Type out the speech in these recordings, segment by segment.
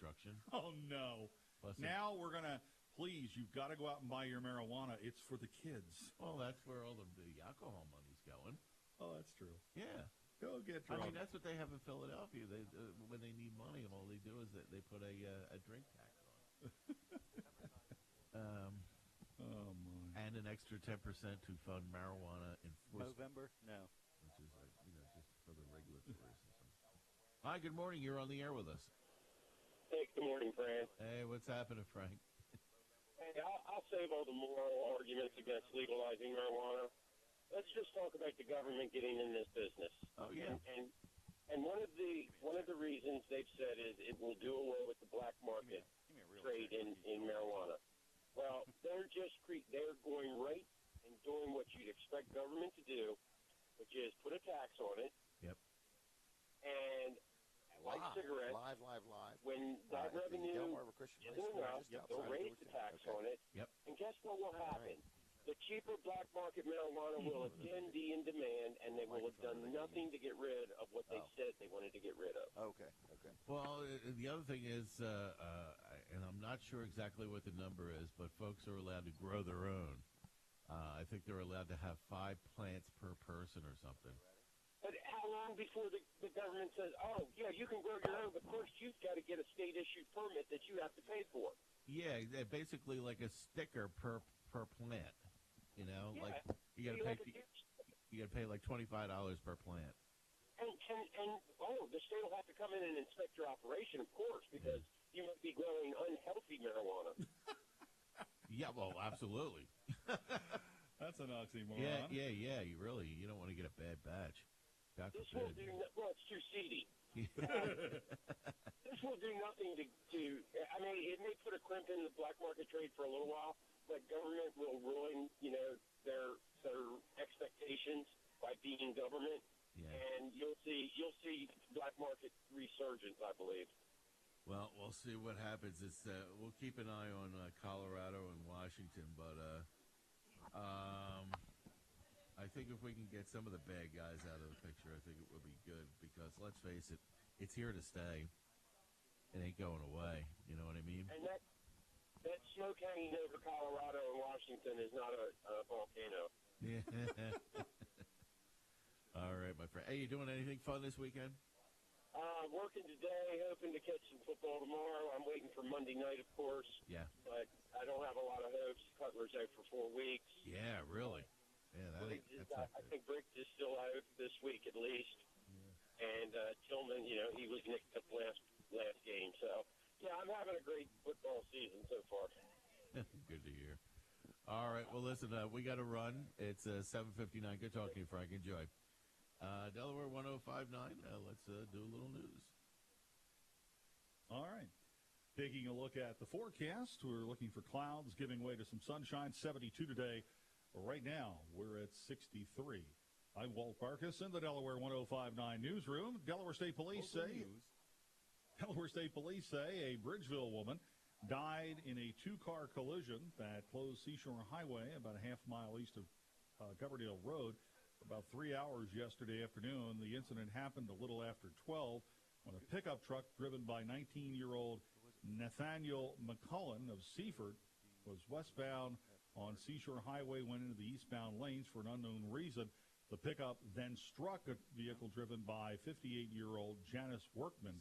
construction. Oh, no. Now we're going to, please, you've got to go out and buy your marijuana. It's for the kids. Well, that's where all the alcohol money's going. Oh, that's true. Yeah. Go get drunk. I mean, that's what they have in Philadelphia. They when they need money, all they do is they put a drink tax on it. Oh, my. And an extra 10% to fund marijuana enforcement. November? No. Which is, just for the regulatory system. Hi, good morning. You're on the air with us. Hey, good morning, Frank. Hey, what's happening, Frank? Hey, I'll save all the moral arguments against legalizing marijuana. Let's just talk about the government getting in this business. Oh, yeah. And one of the reasons they've said is it will do away with the black market trade in marijuana. Well, they're going right and doing what you'd expect government to do, which is put a tax on it. Yep. And like cigarettes, live. when that revenue Delmarva Christian isn't enough, they'll raise the tax on it. Yep. And guess what will happen? The cheaper black market marijuana will again be in demand, and they will have done nothing to get rid of what they said they wanted to get rid of. Okay. Well, the other thing is, and I'm not sure exactly what the number is, but folks are allowed to grow their own. I think they're allowed to have 5 plants per person or something. But how long before the government says, oh, yeah, you can grow your own, but first you've got to get a state-issued permit that you have to pay for? Yeah, basically like a sticker per plant. You know, yeah. like you got to pay like $25 per plant. And the state will have to come in and inspect your operation, of course, because you might be growing unhealthy marijuana. Yeah, well, absolutely. That's an oxymoron. Yeah. You don't want to get a bad batch. This will do. Well, it's too seedy. This will do nothing to. I mean, it may put a crimp in the black market trade for a little while, but government will ruin, their expectations by being government, and you'll see black market resurgence, I believe. Well, we'll see what happens. We'll keep an eye on Colorado and Washington, but I think if we can get some of the bad guys out of the picture, I think it would be good because, let's face it, it's here to stay. It ain't going away. You know what I mean? And that smoke hanging over Colorado and Washington is not a volcano. Yeah. All right, my friend. Hey, you doing anything fun this weekend? Working today, hoping to catch some football tomorrow. I'm waiting for Monday night, of course. Yeah. But I don't have a lot of hopes. Cutler's out for 4 weeks. Yeah, really. Yeah, I think Brick is still out this week at least. Yeah. And Tillman, he was nicked up last game. So, yeah, I'm having a great football season so far. Good to hear. All right, well, listen, we got to run. It's 7:59. Good talking to you, Frank. Enjoy. Delaware 105.9. Let's do a little news. All right. Taking a look at the forecast, we're looking for clouds giving way to some sunshine. 72 today. Right now, we're at 63. I'm Walt Barkus in the Delaware 105.9 newsroom. Delaware State Police say a Bridgeville woman died in a 2-car collision that closed Seashore Highway about a half mile east of Coverdale Road for about 3 hours yesterday afternoon. The incident happened a little after 12 when a pickup truck driven by 19-year-old Nathaniel McCullen of Seaford was westbound on Seashore Highway, went into the eastbound lanes for an unknown reason. The pickup then struck a vehicle driven by 58-year-old Janice Workman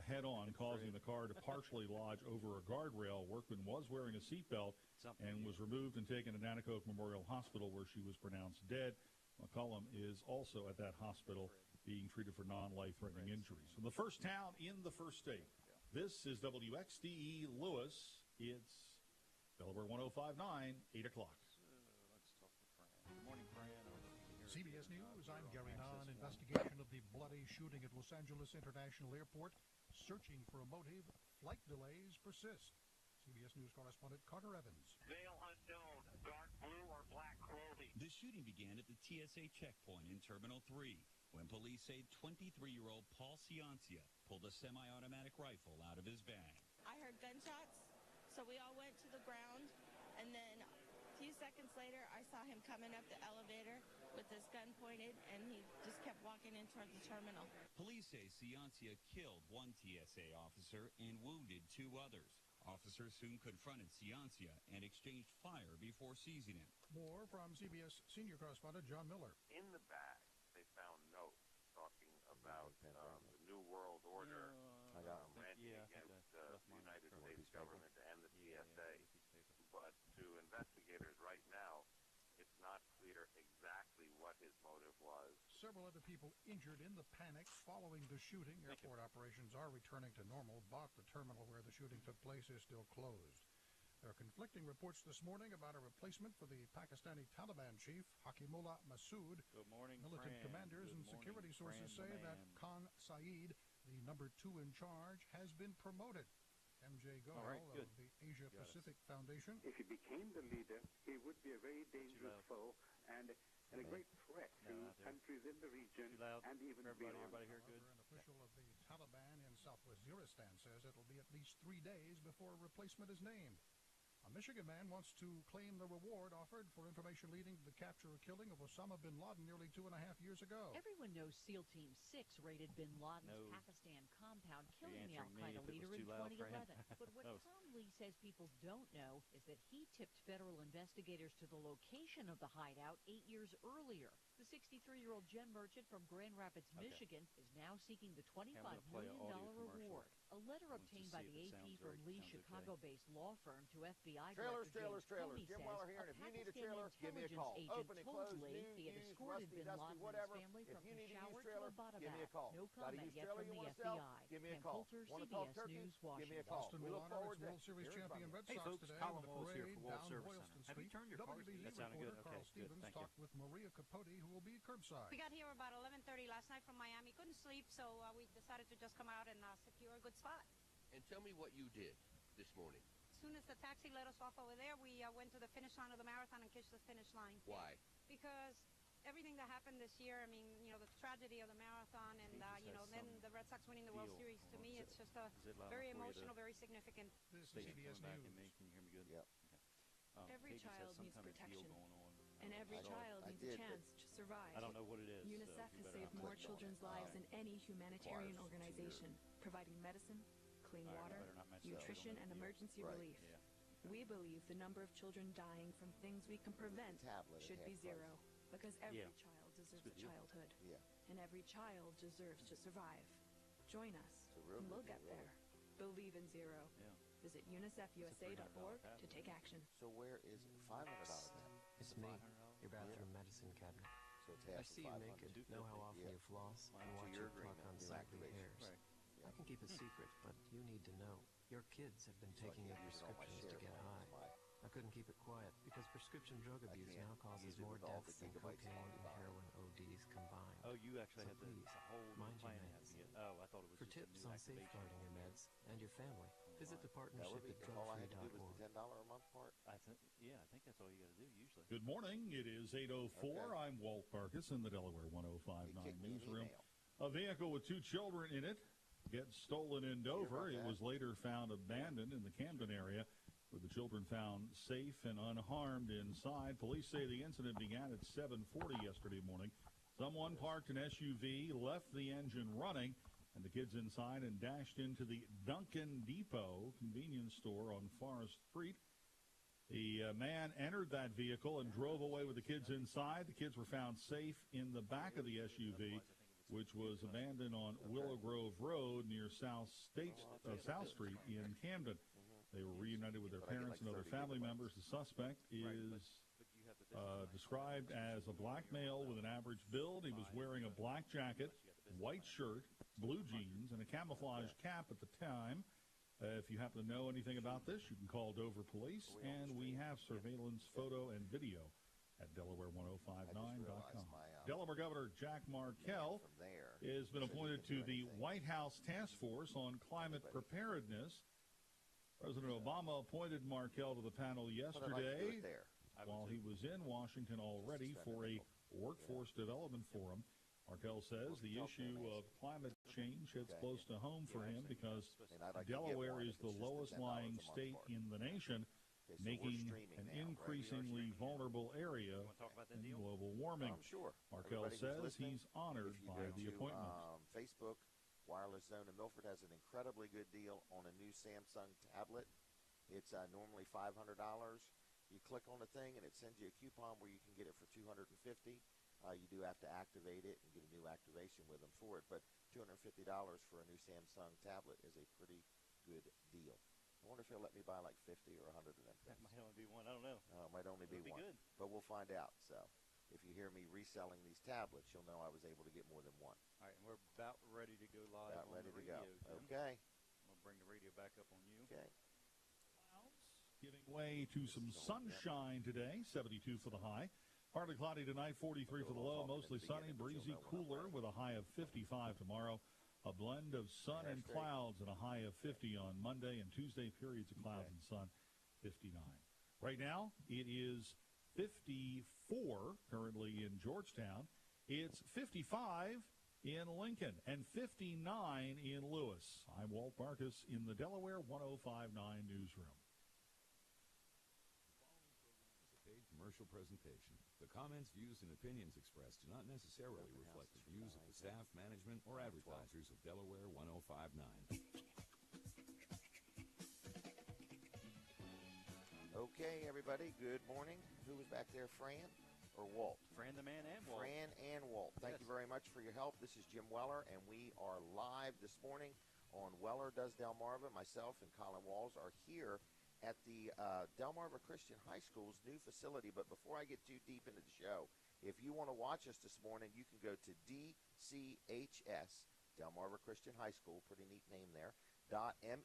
head-on, causing the car to partially lodge over a guardrail. Workman was wearing a seatbelt and was removed and taken to Nanticoke Memorial Hospital, where she was pronounced dead. McCollum is also at that hospital being treated for non-life-threatening injuries. From the first town in the first state, this is WXDE Lewis. It's Delaware 105.9, 8 o'clock. Let's talk to Fran. Good morning, Fran. CBS News, I'm Gary Nahn. Investigation of the bloody shooting at Los Angeles International Airport. Searching for a motive. Flight delays persist. CBS News correspondent Carter Evans. Veil unknown, dark blue or black clothing. The shooting began at the TSA checkpoint in Terminal 3 when police say 23-year-old Paul Ciancia pulled a semi-automatic rifle out of his bag. I heard gunshots, so we all went to the ground, and then few seconds later, I saw him coming up the elevator with his gun pointed, and he just kept walking in toward the terminal. Police say Ciancia killed one TSA officer and wounded 2 others. Officers soon confronted Ciancia and exchanged fire before seizing him. More from CBS senior correspondent John Miller. In the bag, they found notes talking about the New World Order ranting against the United States government and the TSA. But to investigators right now, it's not clear exactly what his motive was. Several other people injured in the panic following the shooting. Airport operations are returning to normal, but the terminal where the shooting took place is still closed. There are conflicting reports this morning about a replacement for the Pakistani Taliban chief, Hakimullah Masood. Good morning, Militant Fran. commanders Good and morning, security sources Fran, say my that man. Khan Saeed, the number 2 in charge, has been promoted. MJ Goel right, good. of the Asia Pacific Foundation. If he became the leader, he would be a very dangerous foe and a great threat to countries in the region and even beyond. Everybody here good? However, an official of the Taliban in southwest Waziristan says it'll be at least 3 days before a replacement is named. A Michigan man wants to claim the reward offered for information leading to the capture or killing of Osama bin Laden nearly 2.5 years ago. Everyone knows SEAL Team 6 raided bin Laden's Pakistan compound, killing the al-Qaeda leader in 2011. But what Tom Lee says people don't know is that he tipped federal investigators to the location of the hideout 8 years earlier. The 63-year-old gem merchant from Grand Rapids, Michigan, is now seeking the $25 million reward. A letter obtained by the AP from Lee's Chicago-based law firm to FBI Trailers. Comey Jim says Weller here, and if you need a trailer, give me a call. Open and closed, new, he had used, escorted rusty, bin dusty, Laden and whatever. his family If from you need a Peshawar used to trailer, Abbottabad. give me a call. No Got a comment used yet trailer from you the want to sell? FBI. Give me a Ken call. Coulter, Want to talk CBS turkeys? News, Give me a Washington. call. Boston We will look honor forward its to World Series hearing champion from you. Red Hey, Sox folks, today Colin with a Walls here parade for World down Service Boylston Center. Have you Street. turned your cars? WBZ That sounded good. reporter Carl Okay, good. Stevens Thank talked with Maria Capote, who will be curbside. We got here about 11:30 last night from Miami. Couldn't sleep, so we decided to just come out and secure a good spot. And tell me what you did this morning. As soon as the taxi let us off over there, we went to the finish line of the marathon and kissed the finish line. Why? Because everything that happened this year, I mean, you know, the tragedy of the marathon and, you know, then the Red Sox winning the World Series, to me, it's just a very emotional, very significant. This is CBS News. Can you hear me good? Yep. Okay. Every Katie child says needs some kind of deal protection. going on. And every child needs a chance to survive. I don't know what it is. UNICEF has saved more children's lives than any humanitarian organization, providing medicine, clean water, nutrition, and emergency relief. We believe the number of children dying from things we can prevent should be 0, because every child deserves a childhood, and every child deserves to survive. Join us, and we'll get there. Believe in 0. Visit UNICEFUSA.org to take action. So where is it? $500 now. It's me, your bathroom medicine cabinet. So it's I half see you naked, know how often you floss, and watch your pluck unsightly hairs. I can keep it secret, but you need to know. Your kids have been taking your prescriptions to get high. I couldn't keep it quiet because prescription drug abuse now causes more deaths than cocaine and heroin ODs combined. Oh, you actually So had please, the whole mind your plan meds. had to get. Oh, I thought it was For just a tips new on activation. safeguarding your meds and your family, visit the That partnership would be at all I had to do was drugfree.org. the $10 a month part. I think that's all you got to do usually. Good morning. It is 8:04. I'm Walt Farkas in the Delaware 105.9 newsroom. A vehicle with 2 children in it gets stolen in Dover. It was later found abandoned in the Camden area, with the children found safe and unharmed inside. Police say the incident began at 7:40 yesterday morning. Someone parked an SUV, left the engine running, and the kids inside and dashed into the Dunkin' Depot convenience store on Forest Street. The man entered that vehicle and drove away with the kids inside. The kids were found safe in the back of the SUV, which was abandoned on Willow Grove Road near South Street in Camden. They were reunited with their parents and other family members. The suspect is described as a black male with an average build. He was wearing a black jacket, white shirt, blue jeans, and a camouflage cap at the time. If you happen to know anything about this, you can call Dover Police, and we have surveillance photo and video at Delaware1059.com. Delaware Governor Jack Markell has been appointed to the White House Task Force on Climate Preparedness. President Obama appointed Markell to the panel yesterday while he was in Washington already for a workforce development forum. Markell says the issue of climate change hits close to home for him because Delaware is the lowest lying state in the nation. Okay, so making we're streaming an now, right? increasingly vulnerable area in global warming. Sure. Markel Everybody who's says listening, he's honored if you by go the to, appointment. Facebook, Wireless Zone in Milford has an incredibly good deal on a new Samsung tablet. It's normally $500. You click on the thing, and it sends you a coupon where you can get it for $250. You do have to activate it and get a new activation with them for it, but $250 for a new Samsung tablet is a pretty good deal. I wonder if he'll let me buy like 50 or 100 of them things. That might only be one. I don't know. It might only be one. Good. But we'll find out. So if you hear me reselling these tablets, you'll know I was able to get more than one. All right, and we're about ready to go live. About on ready the to radio, go. Jim. Okay. I'm going to bring the radio back up on you. Okay. Giving way to some sunshine today, 72 for the high. Partly cloudy tonight, 43 for the low. Mostly sunny, breezy, cooler with a high of 55 tomorrow. A blend of sun and clouds and a high of 50 on Monday, and Tuesday periods of clouds and sun, 59. Right now, it is 54 currently in Georgetown. It's 55 in Lincoln and 59 in Lewis. I'm Walt Marcus in the Delaware 105.9 newsroom. Commercial presentation. The comments, views, and opinions expressed do not necessarily reflect the views of the staff, management, or advertisers of Delaware 105.9. Okay, everybody, good morning. Who was back there, Fran or Walt? Fran the man and Walt. Fran and Walt. Thank you very much for your help. This is Jim Weller, and we are live this morning on Weller Does Delmarva. Myself and Colin Walls are here at the Delmarva Christian High School's new facility. But before I get too deep into the show, if you want to watch us this morning, you can go to DCHS, Delmarva Christian High School, pretty neat name there,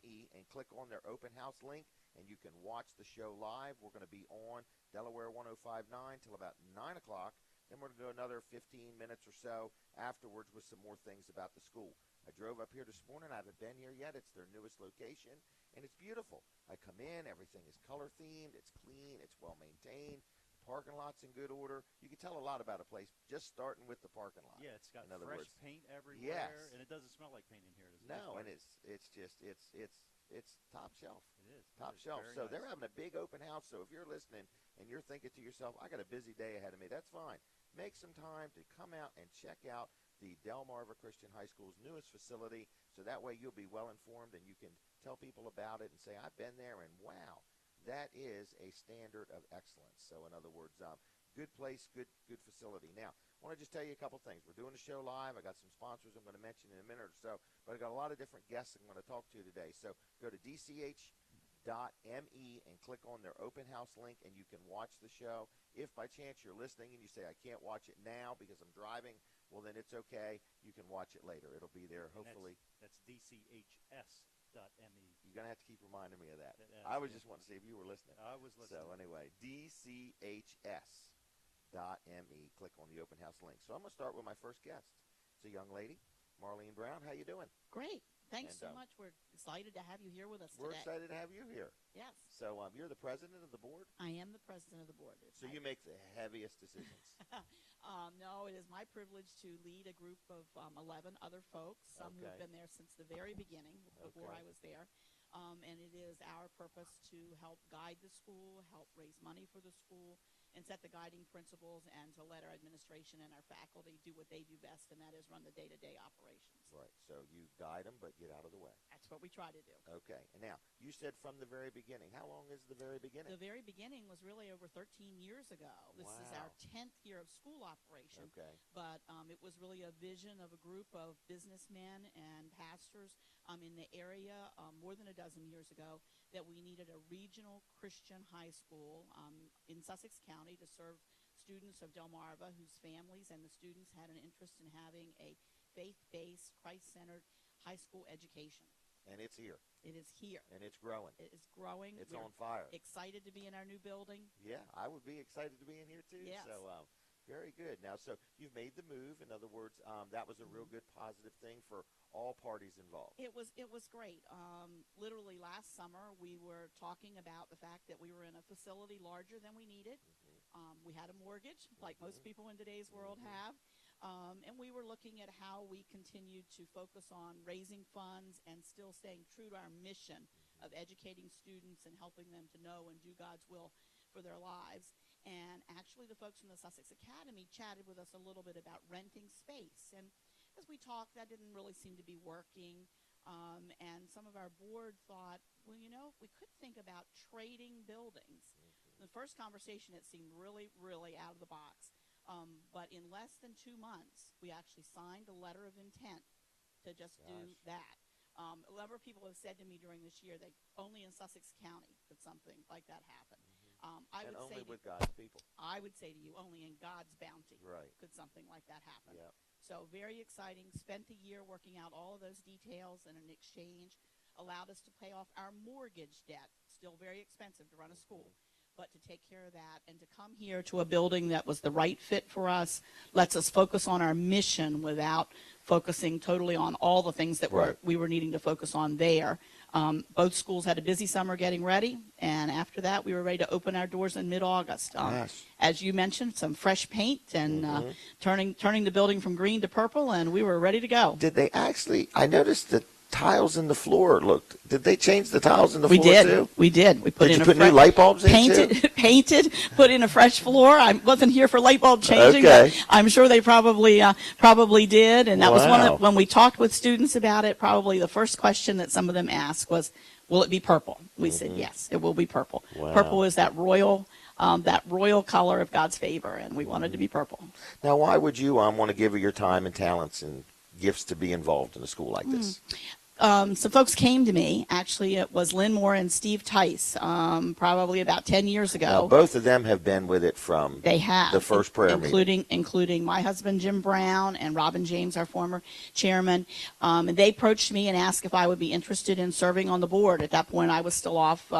.me, and click on their open house link, and you can watch the show live. We're going to be on Delaware 105.9 till about 9 o'clock. Then we're going to go another 15 minutes or so afterwards with some more things about the school. I drove up here this morning. I haven't been here yet. It's their newest location, and it's beautiful. I come in, everything is color-themed, it's clean, it's well-maintained, the parking lot's in good order. You can tell a lot about a place just starting with the parking lot. Yeah, it's got in other fresh words. paint everywhere, Yes. and it doesn't smell like paint in here. No, and it's top shelf. It is. Top It is shelf. very So nice. they're having a big open house. So if you're listening and you're thinking to yourself, I got a busy day ahead of me, that's fine. Make some time to come out and check out the Delmarva Christian High School's newest facility, so that way you'll be well informed and you can tell people about it and say, I've been there, and wow, that is a standard of excellence. So in other words, good place, good facility. Now, I want to just tell you a couple things. We're doing the show live. I got some sponsors I'm going to mention in a minute or so, but I got a lot of different guests I'm going to talk to today. So go to DCH.me and click on their open house link, and you can watch the show. If by chance you're listening and you say, I can't watch it now because I'm driving, well, then it's okay. You can watch it later. It'll be there, hopefully. That's DCHS.me. You're going to have to keep reminding me of that. I I was just wanting to see if you were listening. I was listening. So anyway, DCHS.me. Click on the open house link. So I'm going to start with my first guest. It's a young lady, Marlene Brown. How you doing? Great. Thanks And, so much. We're excited to have you here with us We're today. excited to have you here. Yes. So you're the president of the board? I am the president of the board. So you make the heaviest decisions. No, it is my privilege to lead a group of 11 other folks, some who have Okay. been there since the very beginning, before Okay. I was there. And it is our purpose to help guide the school, help raise money for the school, and set the guiding principles, and to let our administration and our faculty do what they do best, and that is run the day-to-day operations. Right. So you guide them, but get out of the way. That's what we try to do. Okay. And now, you said from the very beginning. How long is the very beginning? The very beginning was really over 13 years ago. This is our Wow. 10th year of school operation. Okay. But it was really a vision of a group of businessmen and pastors in the area more than a dozen years ago that we needed a regional Christian high school in Sussex County to serve students of Delmarva whose families and the students had an interest in having a faith-based, Christ-centered high school education. And it's here. It is here. And it's growing. It is growing. It's We're on fire. excited to be in our new building. Yeah, I would be excited to be in here too. Yes. So very good. Now, so you've made the move. In other words, that was a real good positive thing for all parties involved. It was great. Literally last summer, we were talking about the fact that we were in a facility larger than we needed. We had a mortgage, like most people in today's world have. And we were looking at how we continued to focus on raising funds and still staying true to our mission of educating students and helping them to know and do God's will for their lives. And actually the folks from the Sussex Academy chatted with us a little bit about renting space. And as we talked, that didn't really seem to be working. And some of our board thought, well, we could think about trading buildings. In the first conversation, it seemed really, really out of the box. But in less than 2 months, we actually signed a letter of intent to just do that. A number of people have said to me during this year that only in Sussex County could something like that happen. And only with God's people. I would say to you, only in God's bounty could something like that happen. Yep. So very exciting. Spent the year working out all of those details, and in exchange allowed us to pay off our mortgage debt. Still very expensive to run a school, but to take care of that and to come here to a building that was the right fit for us, lets us focus on our mission without focusing totally on all the things that we were needing to focus on there. Both schools had a busy summer getting ready, and after that, we were ready to open our doors in mid-August. As you mentioned, some fresh paint and turning the building from green to purple, and we were ready to go. Did they actually? I noticed that tiles in the floor looked. Did they change the tiles in the floor too? We did. We put new light bulbs in too? Painted, put in a fresh floor. I wasn't here for light bulb changing, but I'm sure they probably did. And that was one of when we talked with students about it, probably the first question that some of them asked was, will it be purple? We said, yes, it will be purple. Wow. Purple is that royal color of God's favor, and we wanted to be purple. Now, why would you want to give your time and talents and gifts to be involved in a school like this? Some folks came to me. Actually, it was Lynn Moore and Steve Tice, probably about 10 years ago. Now, both of them have been with it from the first prayer meeting. Including my husband, Jim Brown, and Robin James, our former chairman. And they approached me and asked if I would be interested in serving on the board. At that point, I was still off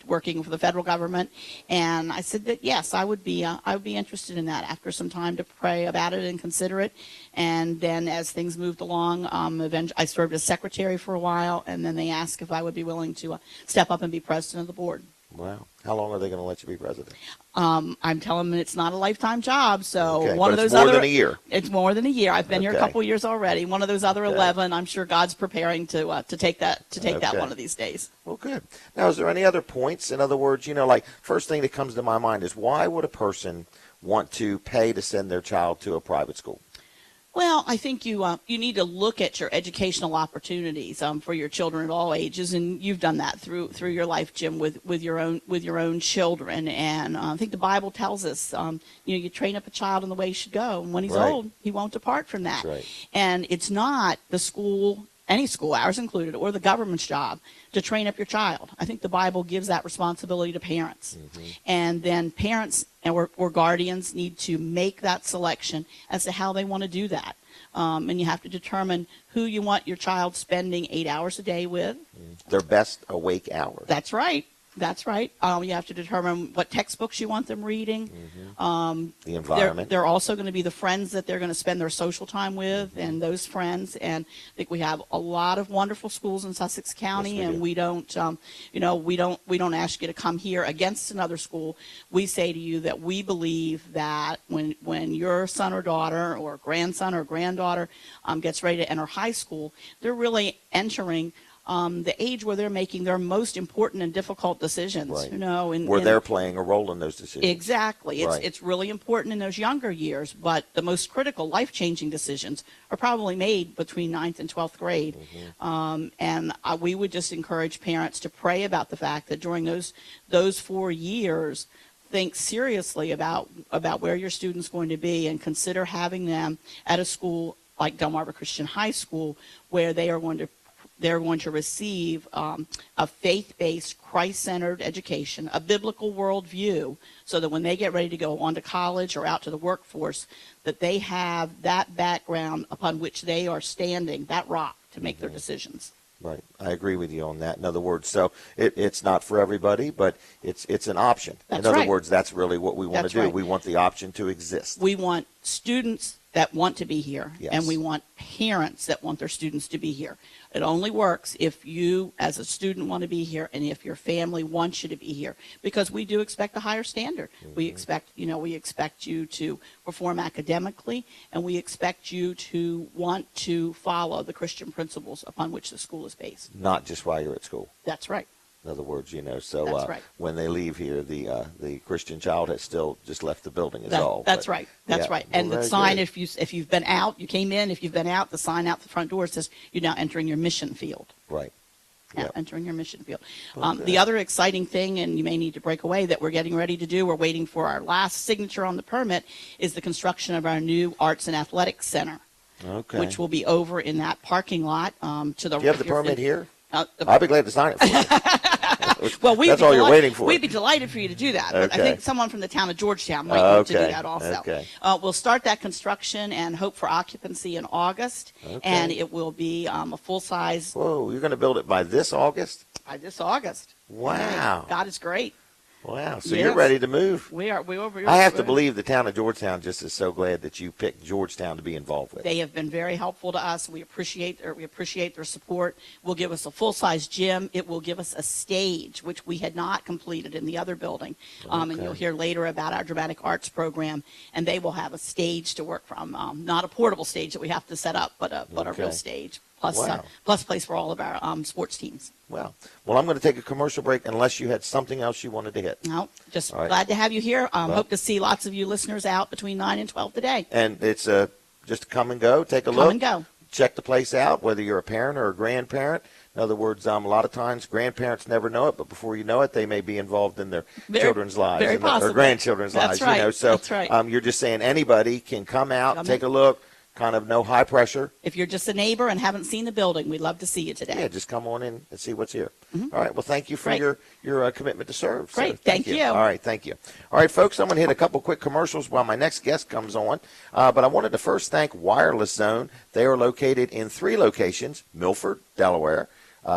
working for the federal government. And I said that, yes, I would be interested in that after some time to pray about it and consider it. And then as things moved along, eventually I served as secretary for a while, and then they asked if I would be willing to step up and be president of the board. Wow. How long are they going to let you be president? I'm telling them it's not a lifetime job, so one of those more than a year. It's more than a year. I've been here a couple years already. One of those other 11, I'm sure God's preparing to take that one of these days. Well, good. Now, is there any other points? In other words, like first thing that comes to my mind is why would a person want to pay to send their child to a private school? Well, I think you need to look at your educational opportunities for your children at all ages, and you've done that through your life, Jim, with your own children. And I think the Bible tells us, you train up a child in the way he should go, and when he's old, he won't depart from that. Right. And it's not the school, any school, ours included, or the government's job to train up your child. I think the Bible gives that responsibility to parents. And then parents or guardians need to make that selection as to how they want to do that. And you have to determine who you want your child spending 8 hours a day with. Their best awake hours. That's right. That's right. You have to determine what textbooks you want them reading. The environment. They're also going to be the friends that they're going to spend their social time with, and those friends. And I think we have a lot of wonderful schools in Sussex County, and we don't ask you to come here against another school. We say to you that we believe that when your son or daughter or grandson or granddaughter gets ready to enter high school, they're really entering the age where they're making their most important and difficult decisions. Right. Where they're playing a role in those decisions. Exactly. It's really important in those younger years, but the most critical, life-changing decisions are probably made between 9th and 12th grade. And we would just encourage parents to pray about the fact that during those 4 years, think seriously about where your student's going to be and consider having them at a school like Delmarva Christian High School, where they're going to receive a faith-based, Christ-centered education, a biblical worldview, so that when they get ready to go on to college or out to the workforce, that they have that background upon which they are standing, that rock, to make their decisions. Right. I agree with you on that. In other words, so it's not for everybody, but it's an option. In other words, that's really what we want to do. Right. We want the option to exist. We want students that want to be here, and we want parents that want their students to be here. It only works if you, as a student, want to be here, and if your family wants you to be here, because we do expect a higher standard. We expect you to perform academically, and we expect you to want to follow the Christian principles upon which the school is based. Not just while you're at school. That's right. In other words, so That's right. when they leave here, the Christian child has still just left the building. That's right. That's right. And the sign, if you've been out, you came in. If you've been out, the sign out the front door says you're now entering your mission field. Right. Yep. Entering your mission field. The other exciting thing, and you may need to break away, that we're getting ready to do, we're waiting for our last signature on the permit, is the construction of our new Arts and Athletics Center, which will be over in that parking lot to the. Do you have the permit here? I'll be glad to sign it for you. Well, that's all you're waiting for. We'd be delighted for you to do that. But I think someone from the town of Georgetown might want to do that also. We'll start that construction and hope for occupancy in August, and it will be a full-size. Whoa, you're going to build it by this August? By this August. Wow. God is great. Wow, so you're ready to move. We are. I have to believe the town of Georgetown just is so glad that you picked Georgetown to be involved with. They have been very helpful to us. We appreciate their support. Will give us a full-size gym. It will give us a stage, which we had not completed in the other building. And you'll hear later about our dramatic arts program. And they will have a stage to work from, not a portable stage that we have to set up, but a real stage. Plus place for all of our sports teams. Wow. Well, I'm going to take a commercial break unless you had something else you wanted to hit. No, just glad to have you here. Hope to see lots of you listeners out between 9 and 12 today. And it's just come and go. Take a look. Come and go. Check the place out, whether you're a parent or a grandparent. In other words, a lot of times grandparents never know it, but before you know it, they may be involved in their children's lives or grandchildren's lives. Right. So that's right. You're just saying anybody can come out, take a look. Kind of no high pressure. If you're just a neighbor and haven't seen the building, we'd love to see you today. Yeah, just come on in and see what's here. All right. Well, thank you for your commitment to serve. Great. So thank you. All right. Thank you. All right, folks. I'm going to hit a couple quick commercials while my next guest comes on. But I wanted to first thank Wireless Zone. They are located in 3 locations: Milford, Delaware,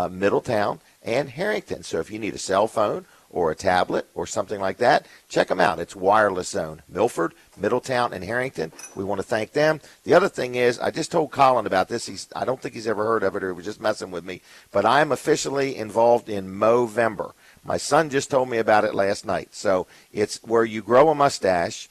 Middletown, and Harrington. So if you need a cell phone or a tablet or something like that, check them out. It's Wireless Zone, Milford, Middletown, and Harrington. We want to thank them. The other thing is, I just told Colin about this. I don't think he's ever heard of it, or he was just messing with me, but I'm officially involved in Movember. My son just told me about it last night. So it's where you grow a mustache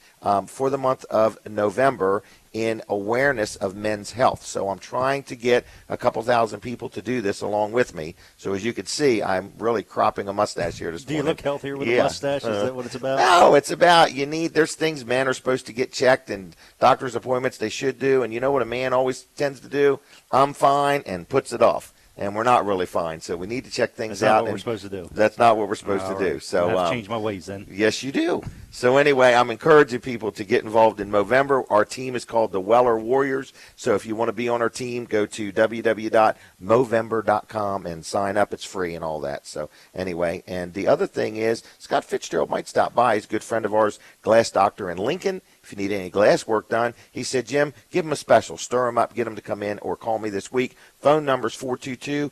for the month of November in awareness of men's health. So I'm trying to get a couple thousand people to do this along with me. So as you can see, I'm really cropping a mustache here this morning. Do you look healthier with a mustache? Is that what it's about? No, it's about there's things men are supposed to get checked and doctor's appointments they should do. And you know what a man always tends to do? I'm fine, and puts it off. And we're not really fine, so we need to check things out. That's not what we're supposed to do. That's not what we're supposed to do. So I have to change my ways then. Yes, you do. So anyway, I'm encouraging people to get involved in Movember. Our team is called the Weller Warriors. So if you want to be on our team, go to www.movember.com and sign up. It's free and all that. So anyway, and the other thing is, Scott Fitzgerald might stop by. He's a good friend of ours, glass doctor in Lincoln. If you need any glass work done, he said, Jim, give him a special. Stir him up, get him to come in, or call me this week. Phone number is 422-2783,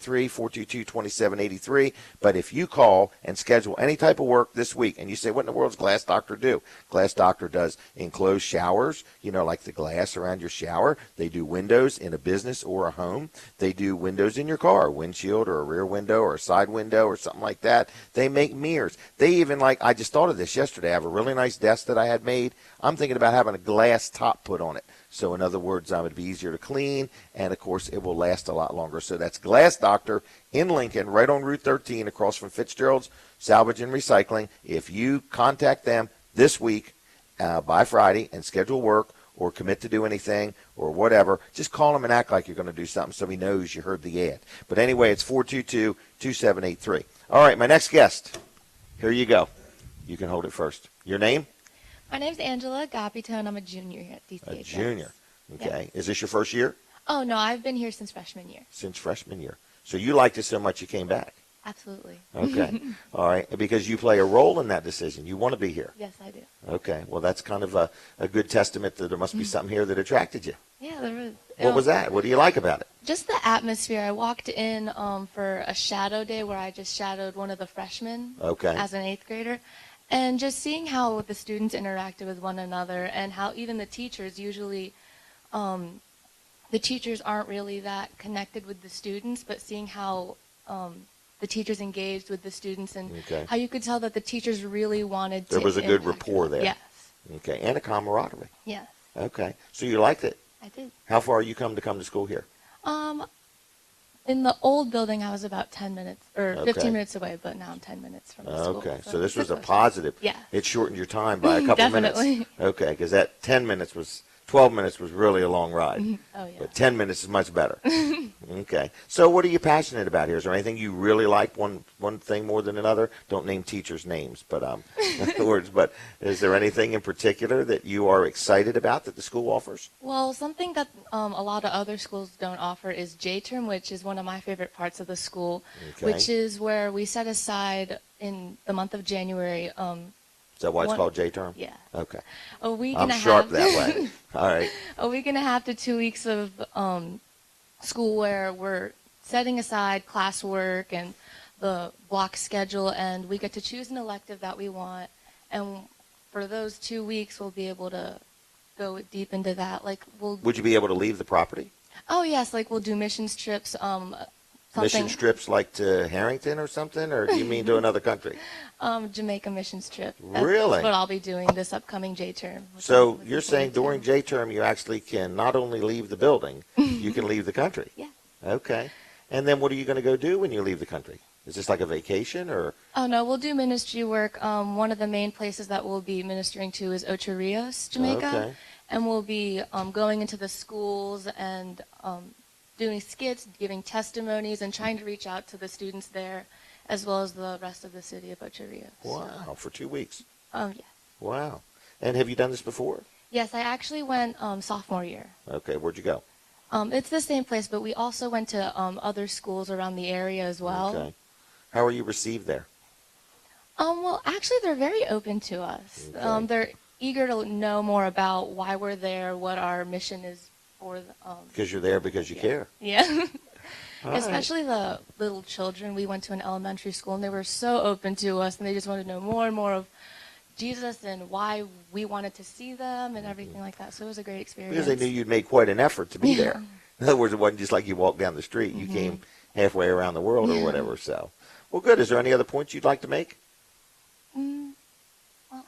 422-2783. But if you call and schedule any type of work this week, and you say, what in the world does Glass Doctor do? Glass Doctor does enclosed showers, like the glass around your shower. They do windows in a business or a home. They do windows in your car, windshield or a rear window or a side window or something like that. They make mirrors. They even I just thought of this yesterday. I have a really nice desk that I had made. I'm thinking about having a glass top put on it. So in other words, it would be easier to clean, and of course, it will last a lot longer. So that's Glass Doctor in Lincoln, right on Route 13, across from Fitzgerald's Salvage and Recycling. If you contact them this week by Friday and schedule work or commit to do anything or whatever, just call him and act like you're going to do something so he knows you heard the ad. But anyway, it's 422-2783. All right, my next guest. Here you go. You can hold it first. Your name? My name's Angela Gapitone. I'm a junior here at DCHS. A junior. Okay. Yeah. Is this your first year? Oh, no, I've been here since freshman year. Since freshman year. So you liked it so much you came back? Absolutely. Okay. All right. Because you play a role in that decision. You want to be here. Yes, I do. Okay. Well, that's kind of a good testament that there must be something here that attracted you. Yeah, there is. What was that? What do you like about it? Just the atmosphere. I walked in for a shadow day where I just shadowed one of the freshmen as an 8th grader. And just seeing how the students interacted with one another and how even the teachers usually, the teachers aren't really that connected with the students, but seeing how the teachers engaged with the students and how you could tell that the teachers really wanted to. There was a good rapport there. Yes. Okay. And a camaraderie. Yes. Okay. So you liked it? I did. How far you come to school here? In the old building, I was about 10 minutes or Okay. 15 minutes away, but now I'm 10 minutes from the school. Okay, so this was a positive. Yeah. It shortened your time by a couple minutes. Definitely. Okay, because that 12 minutes was really a long ride. Oh, yeah. But 10 minutes is much better. Okay. So what are you passionate about here? Is there anything you really like, one thing more than another? Don't name teachers' names, but in other words, but is there anything in particular that you are excited about that the school offers? Well, something that a lot of other schools don't offer is J-term, which is one of my favorite parts of the school, Okay. which is where we set aside in the month of January. Is that why it's called J-term? Yeah. Okay. A week I'm and a sharp half. that way. All right. A week and a half to 2 weeks of school where we're setting aside classwork and the block schedule, and we get to choose an elective that we want. And for those 2 weeks, we'll be able to go deep into that. Like Would you be able to leave the property? Oh yes, like we'll do missions trips. Mission trips like to Harrington or something, or do you mean to another country? Jamaica missions trip. Really? That's what I'll be doing this upcoming J-term. So you're saying during J-term you actually can not only leave the building, you can leave the country? Yeah. Okay. And then what are you going to go do when you leave the country? Is this like a vacation or? Oh no, we'll do ministry work. One of the main places that we'll be ministering to is Ocho Rios, Jamaica. Okay. And we'll be going into the schools and doing skits, giving testimonies, and trying to reach out to the students there, as well as the rest of the city of Ocho Rios. Wow, for 2 weeks. Yeah. Wow. And have you done this before? Yes, I actually went sophomore year. Okay, where'd you go? It's the same place, but we also went to other schools around the area as well. Okay. How are you received there? Well, actually, they're very open to us. Okay. They're eager to know more about why we're there, what our mission is for. Because you're there because you care. Yeah. All right. Especially the little children. We went to an elementary school, and they were so open to us, and they just wanted to know more and more of Jesus and why we wanted to see them and everything like that. So it was a great experience. Because they knew you'd made quite an effort to be there. In other words, it wasn't just like you walked down the street. You came halfway around the world or whatever. So, well, good. Is there any other points you'd like to make? Well,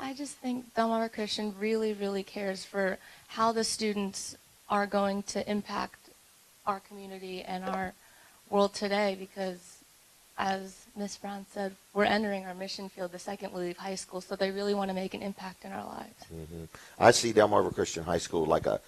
I just think Delmarva Christian really, really cares for how the students are going to impact our community and our world today, because as Ms. Brown said, we're entering our mission field the second we leave high school, so they really want to make an impact in our lives. I see Delmarva Christian High School like a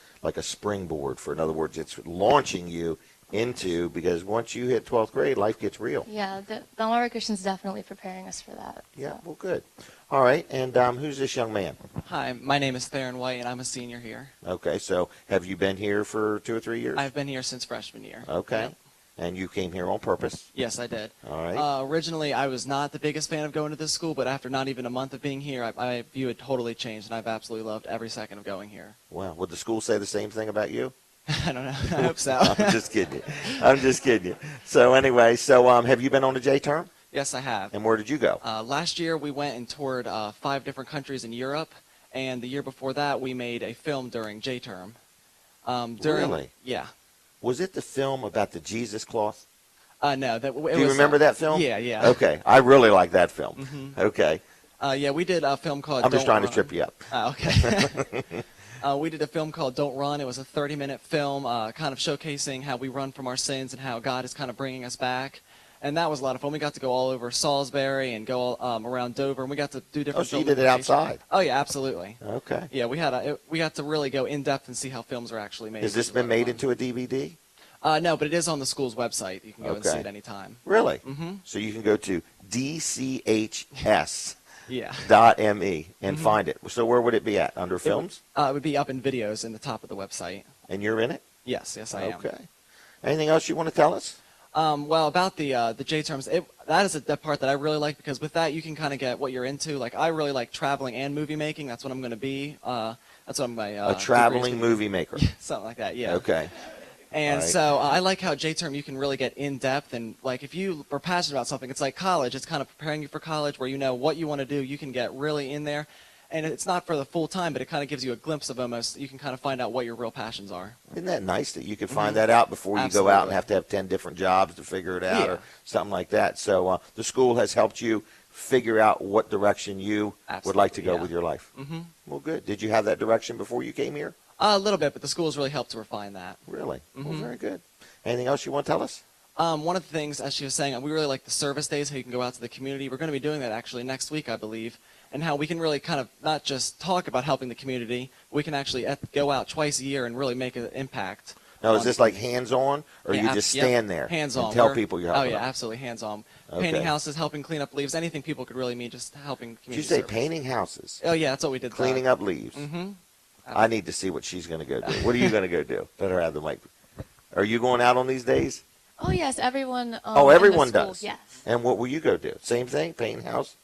springboard for, in other words, it's launching you into, because once you hit 12th grade, life gets real. Yeah, Delmarva Christian's definitely preparing us for that. Yeah, well, good. All right, and who's this young man? Hi, my name is Theron White, and I'm a senior here. Okay, so have you been here for 2 or 3 years? I've been here since freshman year. Okay. Yep. And you came here on purpose? Yes, I did. All right. Originally, I was not the biggest fan of going to this school, but after not even a month of being here, I view it totally changed, and I've absolutely loved every second of going here. Wow. Would the school say the same thing about you? I don't know. I hope so. I'm just kidding you. I'm just kidding you. So anyway, have you been on a J-term? Yes, I have. And where did you go? Last year, we went and toured 5 different countries in Europe, and the year before that, we made a film during J-term. Really? Yeah. Was it the film about the Jesus cloth? No. Do you remember that film? Yeah, yeah. Okay. I really like that film. Okay. Yeah, we did a film called I'm just Don't trying Run. to trip you up. Okay. We did a film called Don't Run. It was a 30-minute film kind of showcasing how we run from our sins and how God is kind of bringing us back. And that was a lot of fun. We got to go all over Salisbury and go around Dover, and we got to do different so you film did it locations. outside? Oh, yeah, absolutely. Okay. Yeah, we got to really go in-depth and see how films are actually made. Has this been made into a DVD? No, but it is on the school's website. You can go and see it anytime. Really? Mm-hmm. So you can go to DCHS. Yeah. .me and find it. So where would it be at? Under films? It would be up in videos in the top of the website. And you're in it? Yes, I am. Okay. Anything else you want to tell us? Well, about the J-terms, that is the part that I really like, because with that you can kind of get what you're into. Like, I really like traveling and movie making. That's what I'm going to be. That's what my a traveling movie maker. Something like that. Yeah. Okay. And right. so I like how J-term you can really get in depth, and like if you are passionate about something, it's like college. It's kind of preparing you for college, where you know what you want to do. You can get really in there, and it's not for the full time, but it kind of gives you a glimpse of almost. You can kind of find out what your real passions are. Isn't that nice that you could find that out before you go out and have to have 10 different jobs to figure it out or something like that? So the school has helped you figure out what direction you would like to go with your life. Mm-hmm. Well, good. Did you have that direction before you came here? A little bit, but the school's really helped to refine that. Really? Mm-hmm. Well, very good. Anything else you want to tell us? One of the things, as she was saying, we really like the service days, how you can go out to the community. We're going to be doing that actually next week, I believe, and how we can really kind of not just talk about helping the community, we can actually go out twice a year and really make an impact. Now, is this like hands-on, or you just stand there hands-on. and tell people you're helping Oh, yeah, them? absolutely hands-on. Okay. Painting houses, helping clean up leaves, anything people could really mean, just helping community Did you say service. painting houses? Oh, yeah, that's what we did. Cleaning up leaves. Mm-hmm. I need to see what she's going to go do. What are you going to go do? Let her have the mic. Are you going out on these days? Oh, yes, everyone. Everyone in the school, does. Yes. And what will you go do? Same thing, painting house?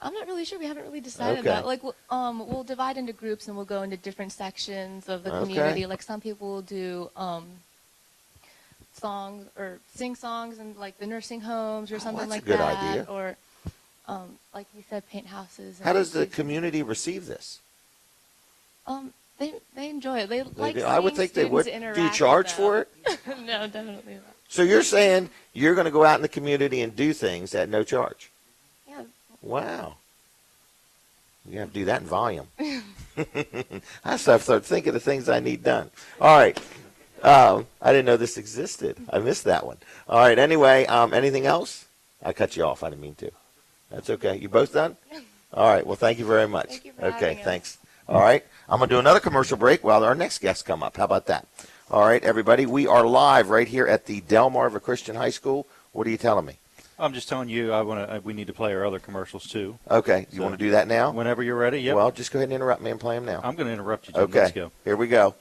I'm not really sure. We haven't really decided Okay. that. Like, we'll divide into groups and we'll go into different sections of the community. Like, some people will do songs or sing songs in like the nursing homes or something that's like a good that. idea. Or, like you said, paint houses. And How does the community receive this? They enjoy it. They like. do. I would seeing think they would. students Do you interact charge with for it? them. No, definitely not. So you're saying you're going to go out in the community and do things at no charge? Yeah. Wow. You have to do that in volume. I start thinking of things I need done. All right. I didn't know this existed. I missed that one. All right. Anyway, anything else? I cut you off. I didn't mean to. That's okay. You both done? All right. Well, thank you very much. Thank you for okay. having us. Thanks. All right. I'm going to do another commercial break while our next guests come up. How about that? All right, everybody. We are live right here at the Delmarva Christian High School. What are you telling me? I'm just telling you, we need to play our other commercials too. Okay. You want to do that now? Whenever you're ready. Yep. Well, just go ahead and interrupt me and play them now. I'm going to interrupt you, Jim. Okay. Let's go. Here we go.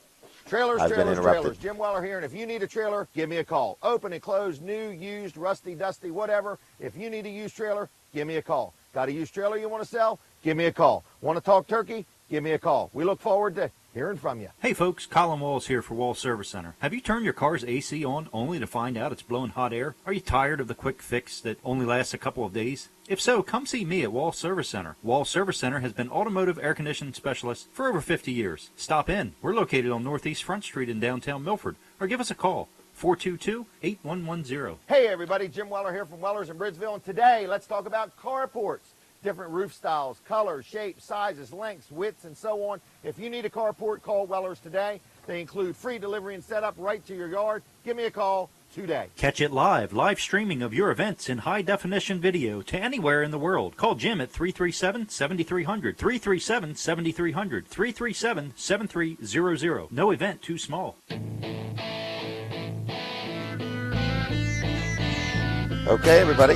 Trailers, I've been trailers, interrupted. trailers. Jim Weller here, and if you need a trailer, give me a call. Open and closed, new, used, rusty, dusty, whatever. If you need a used trailer, give me a call. Got a used trailer you want to sell? Give me a call. Want to talk turkey? Give me a call. We look forward to hearing from you. Hey folks, Colin Walls here for Walls Service Center. Have you turned your car's AC on only to find out it's blowing hot air? Are you tired of the quick fix that only lasts a couple of days? If so, come see me at Walls Service Center. Walls Service Center has been automotive air conditioning specialist for over 50 years. Stop in. We're located on Northeast Front Street in downtown Milford, or give us a call. 422-8110. Hey everybody, Jim Weller here from Weller's in Bridgeville, and today let's talk about carports. Different roof styles, colors, shapes, sizes, lengths, widths, and so on. If you need a carport, call Weller's today. They include free delivery and setup right to your yard. Give me a call today. Catch it live streaming of your events in high-definition video to anywhere in the world. Call Jim at 337-7300, 337-7300, 337-7300. No event too small. Okay, everybody,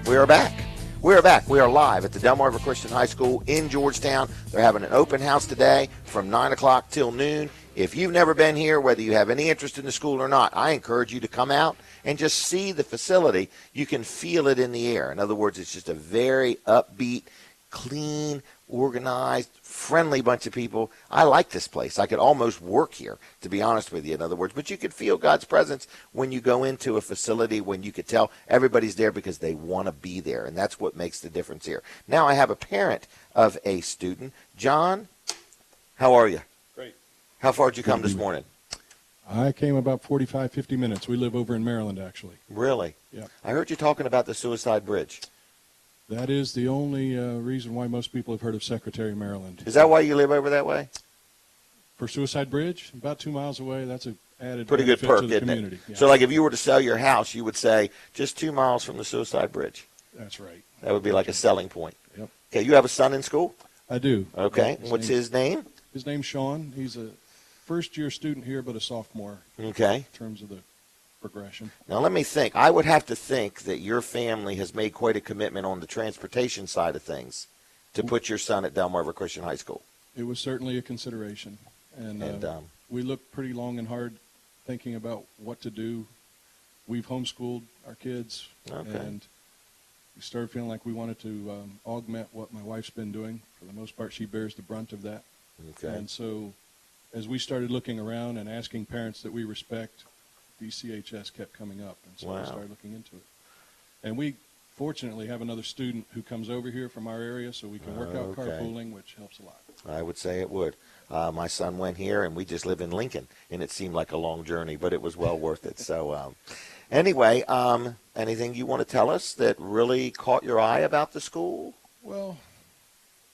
we are back. We are back. We are live at the Delmarva Christian High School in Georgetown. They're having an open house today from 9 o'clock till noon. If you've never been here, whether you have any interest in the school or not, I encourage you to come out and just see the facility. You can feel it in the air. In other words, it's just a very upbeat, clean, organized, friendly bunch of people. I like this place. I could almost work here, to be honest with you, in other words. But you could feel God's presence when you go into a facility, when you could tell everybody's there because they want to be there. And that's what makes the difference here. Now I have a parent of a student. John, how are you? Great. How far did you come this morning? I came about 45, 50 minutes. We live over in Maryland, actually. Really? Yep. I heard you talking about the suicide bridge. That is the only reason why most people have heard of Secretary, Maryland. Is that why you live over that way? For Suicide Bridge, about 2 miles away. That's an added Pretty good benefit perk, to the isn't community. it? Yeah. So like if you were to sell your house, you would say just 2 miles from the suicide bridge. That's right. That would be like a selling point. Yep. Okay, you have a son in school? I do. Okay. Yeah, What's his name? His name's Sean. He's a first-year student here, but a sophomore. Okay. In terms of the progression. Now let me think. I would have to think that your family has made quite a commitment on the transportation side of things to put your son at Delmarva Christian High School. It was certainly a consideration. And we looked pretty long and hard thinking about what to do. We've homeschooled our kids. Okay. And we started feeling like we wanted to augment what my wife's been doing. For the most part, she bears the brunt of that. Okay. And so as we started looking around and asking parents that we respect, DCHS kept coming up. And so Wow. we started looking into it. And we fortunately have another student who comes over here from our area, so we can work out Okay. carpooling, which helps a lot. I would say it would. My son went here, and we just live in Lincoln, and it seemed like a long journey, but it was well worth it. So anyway, anything you want to tell us that really caught your eye about the school? Well,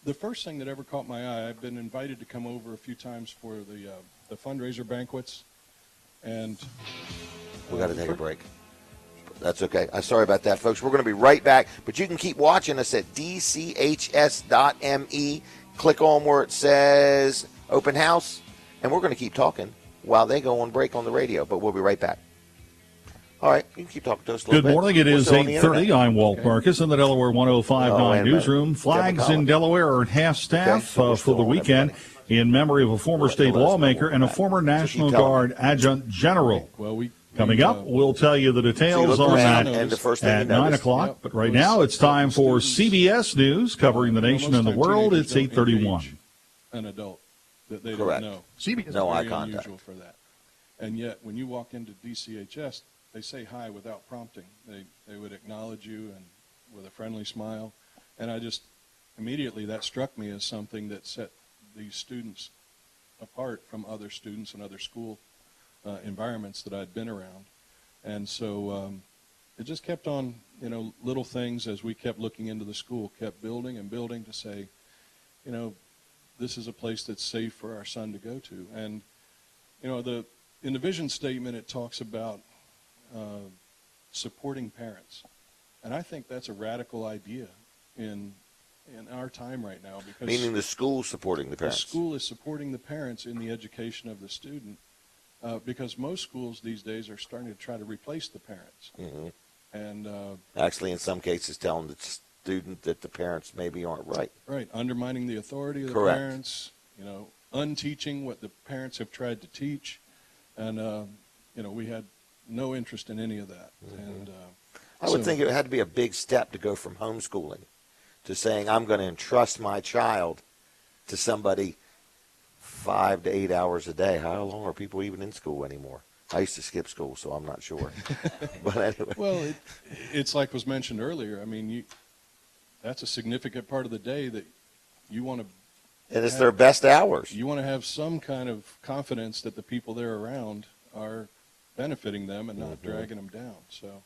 the first thing that ever caught my eye, I've been invited to come over a few times for the fundraiser banquets. And we got to take a break. That's okay. I'm sorry about that, folks. We're going to be right back, but you can keep watching us at dchs.me. Click on where it says open house, and we're going to keep talking while they go on break on the radio, but we'll be right back. All right, you can keep talking to us a little bit. Good morning. It is 8:30. I'm Walt Marcus in the Delaware 105.9 newsroom. Flags in Delaware are at half-staff for the weekend in memory of a former state lawmaker and a former National Guard adjutant general. Coming up, we'll tell you the details on that at 9 o'clock. But right now, it's time for CBS News covering the nation and the world. It's 8:31. An adult that they Correct. don't know. CBS no eye contact. Unusual for that. And yet, when you walk into DCHS, they say hi without prompting. They would acknowledge you and with a friendly smile. And I just immediately that struck me as something that set these students apart from other students and other school environments that I'd been around. And so it just kept on, little things as we kept looking into the school, kept building and building to say, this is a place that's safe for our son to go to. And, in the vision statement, it talks about supporting parents. And I think that's a radical idea in our time right now. Because meaning the school supporting the parents. The school is supporting the parents in the education of the student because most schools these days are starting to try to replace the parents. Mm-hmm. And actually, in some cases, telling the student that the parents maybe aren't right. Right, undermining the authority of the Correct. parents, unteaching what the parents have tried to teach. And, we had no interest in any of that. Mm-hmm. And I would think it had to be a big step to go from homeschooling to saying I'm going to entrust my child to somebody 5 to 8 hours a day. How long are people even in school anymore? I used to skip school, so I'm not sure. But anyway. Well, it's like was mentioned earlier. I mean, that's a significant part of the day that you want to. And it's their best hours. You want to have some kind of confidence that the people they're around are benefiting them and not dragging them down. So,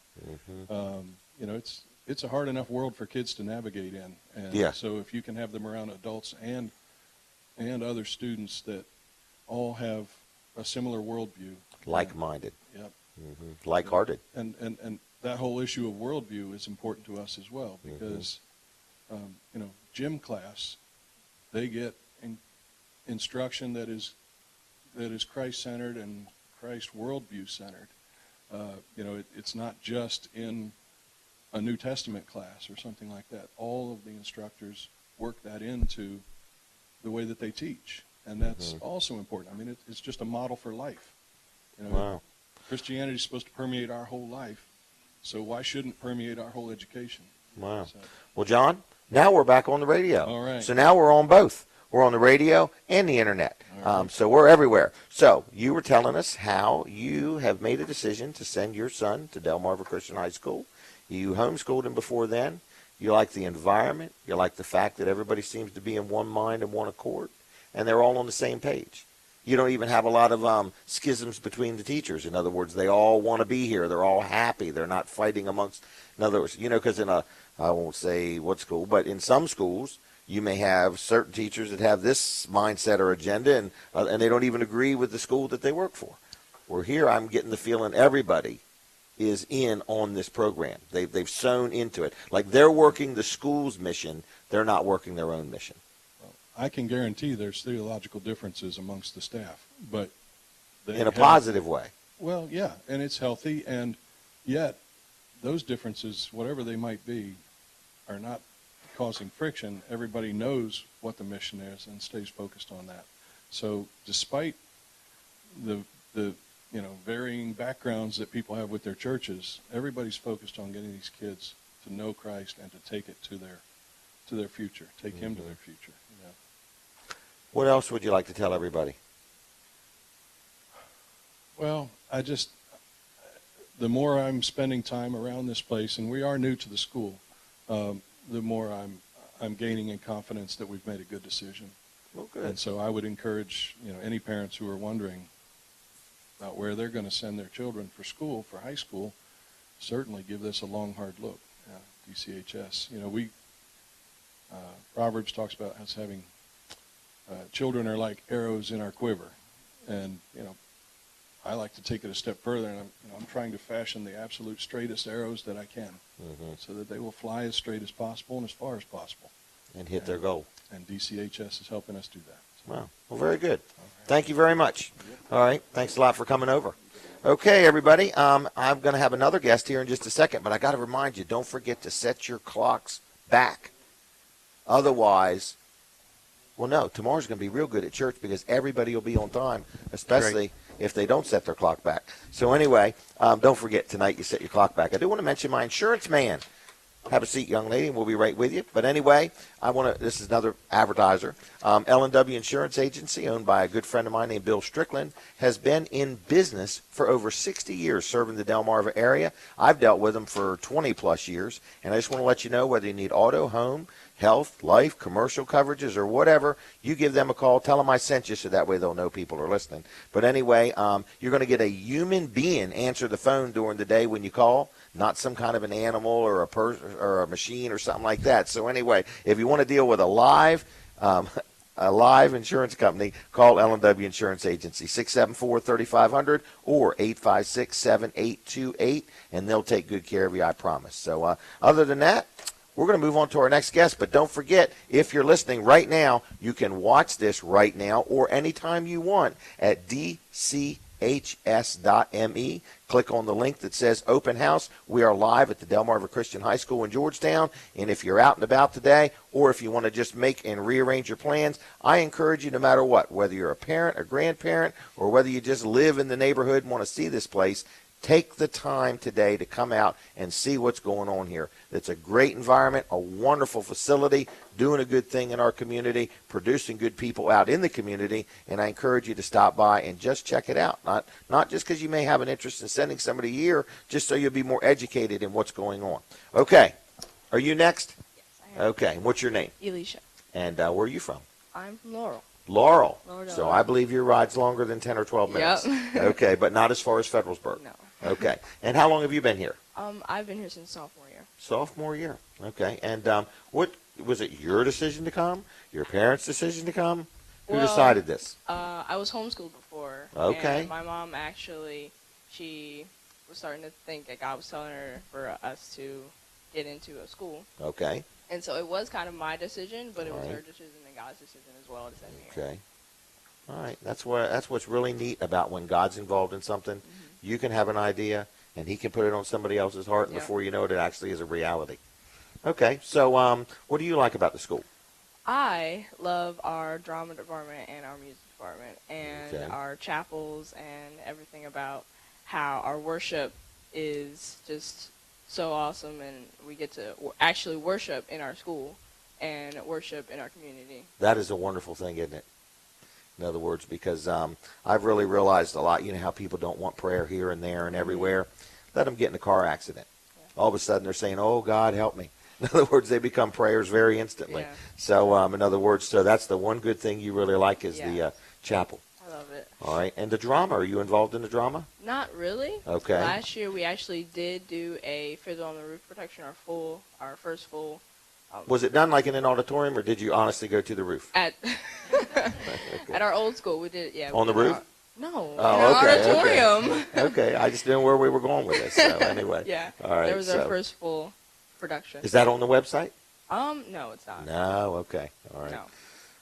it's a hard enough world for kids to navigate in. And so if you can have them around adults and other students that all have a similar worldview. Like-minded. Yep. Mm-hmm. Like-hearted. And that whole issue of worldview is important to us as well because, gym class, they get instruction that is Christ-centered and Christ worldview centered. It's not just in a New Testament class or something like that. All of the instructors work that into the way that they teach, and that's also important. I mean, it's just a model for life. Wow. Christianity is supposed to permeate our whole life, so why shouldn't it permeate our whole education? Wow. So. Well, John, now we're back on the radio. All right. So now we're on both. We're on the radio and the internet. Right. So we're everywhere. So you were telling us how you have made a decision to send your son to Delmarva Christian High School. You homeschooled him before then. You like the environment. You like the fact that everybody seems to be in one mind and one accord, and they're all on the same page. You don't even have a lot of schisms between the teachers. In other words, they all want to be here. They're all happy. They're not fighting amongst. In other words, because in I won't say what school, but in some schools, you may have certain teachers that have this mindset or agenda, and they don't even agree with the school that they work for. Where here, I'm getting the feeling everybody is in on this program. They've sewn into it. Like they're working the school's mission. They're not working their own mission. Well, I can guarantee there's theological differences amongst the staff, but in a positive way. Well, yeah, and it's healthy, and yet those differences, whatever they might be, are not causing friction. Everybody knows what the mission is and stays focused on that. So despite the varying backgrounds that people have with their churches, everybody's focused on getting these kids to know Christ and to take it to their future, take him to their future. What else would you like to tell everybody? Well, the more I'm spending time around this place, and we are new to the school, the more I'm gaining in confidence that we've made a good decision. Well, good. And so I would encourage any parents who are wondering about where they're going to send their children for school, for high school, certainly give this a long, hard look. DCHS. Proverbs talks about us having children are like arrows in our quiver, and I like to take it a step further, and I'm trying to fashion the absolute straightest arrows that I can, so that they will fly as straight as possible and as far as possible, and hit their goal. And DCHS is helping us do that. So. Wow. Well, very good. Thank you very much. All right. Thanks a lot for coming over. Okay, everybody. I'm going to have another guest here in just a second, but I got to remind you, don't forget to set your clocks back. Otherwise, well, no, tomorrow's going to be real good at church because everybody will be on time, especially if they don't set their clock back. So anyway, don't forget tonight you set your clock back. I do want to mention my insurance man. Have a seat, young lady, and we'll be right with you. But anyway, this is another advertiser. L&W Insurance Agency, owned by a good friend of mine named Bill Strickland, has been in business for over 60 years serving the Delmarva area. I've dealt with them for 20-plus years, and I just want to let you know whether you need auto, home, health, life, commercial coverages, or whatever, you give them a call. Tell them I sent you so that way they'll know people are listening. But anyway, you're going to get a human being answer the phone during the day when you call, not some kind of an animal or a person or a machine or something like that. So anyway, if you want to deal with a live insurance company, call L&W Insurance Agency, 674-3500 or 856-7828, and they'll take good care of you, I promise. So other than that, we're going to move on to our next guest, but don't forget, if you're listening right now, you can watch this right now or anytime you want at DCHS.me. Click on the link that says Open House. We are live at the Delmarva Christian High School in Georgetown, and if you're out and about today or if you want to just make and rearrange your plans, I encourage you no matter what, whether you're a parent, a grandparent, or whether you just live in the neighborhood and want to see this place, take the time today to come out and see what's going on here. It's a great environment, a wonderful facility, doing a good thing in our community, producing good people out in the community, and I encourage you to stop by and just check it out. Not just because you may have an interest in sending somebody here, just so you'll be more educated in what's going on. Okay. Are you next? Yes, I am. Okay. What's your name? Elisha. And where are you from? I'm from Laurel. Laurel. Laurel. So I believe your ride's longer than 10 or 12 minutes. Yep. Okay, but not as far as Federalsburg. No. Okay. And how long have you been here? I've been here since sophomore year. Sophomore year. Okay. And what was it your decision to come? Your parents' decision to come? Who decided this? I was homeschooled before. Okay. And my mom actually, she was starting to think that God was telling her for us to get into a school. Okay. And so it was kind of my decision, but it was All right. her decision and God's decision as well to send me here. Okay. All right. That's what's really neat about when God's involved in something. Mm-hmm. You can have an idea, and he can put it on somebody else's heart, and before you know it, it actually is a reality. Okay. So what do you like about the school? I love our drama department and our music department and our chapels and everything about how our worship is just so awesome, and we get to actually worship in our school and worship in our community. That is a wonderful thing, isn't it? In other words, because I've really realized a lot, you know how people don't want prayer here and there and everywhere. Let them get in a car accident. Yeah. All of a sudden they're saying, oh, God, help me. In other words, they become prayers very instantly. Yeah. So, in other words, so that's the one good thing you really like is the chapel. I love it. All right. And the drama, are you involved in the drama? Not really. Okay. Last year we actually did do a Fiddle on the Roof production, our first full. Was it done like in an auditorium, or did you honestly go to the roof? At at our old school, we did, yeah. On the roof? No, in an auditorium. Okay, I just didn't know where we were going with this. So anyway. Yeah. All right. There was our first full production. Is that on the website? No, it's not. No. Okay. All right. No.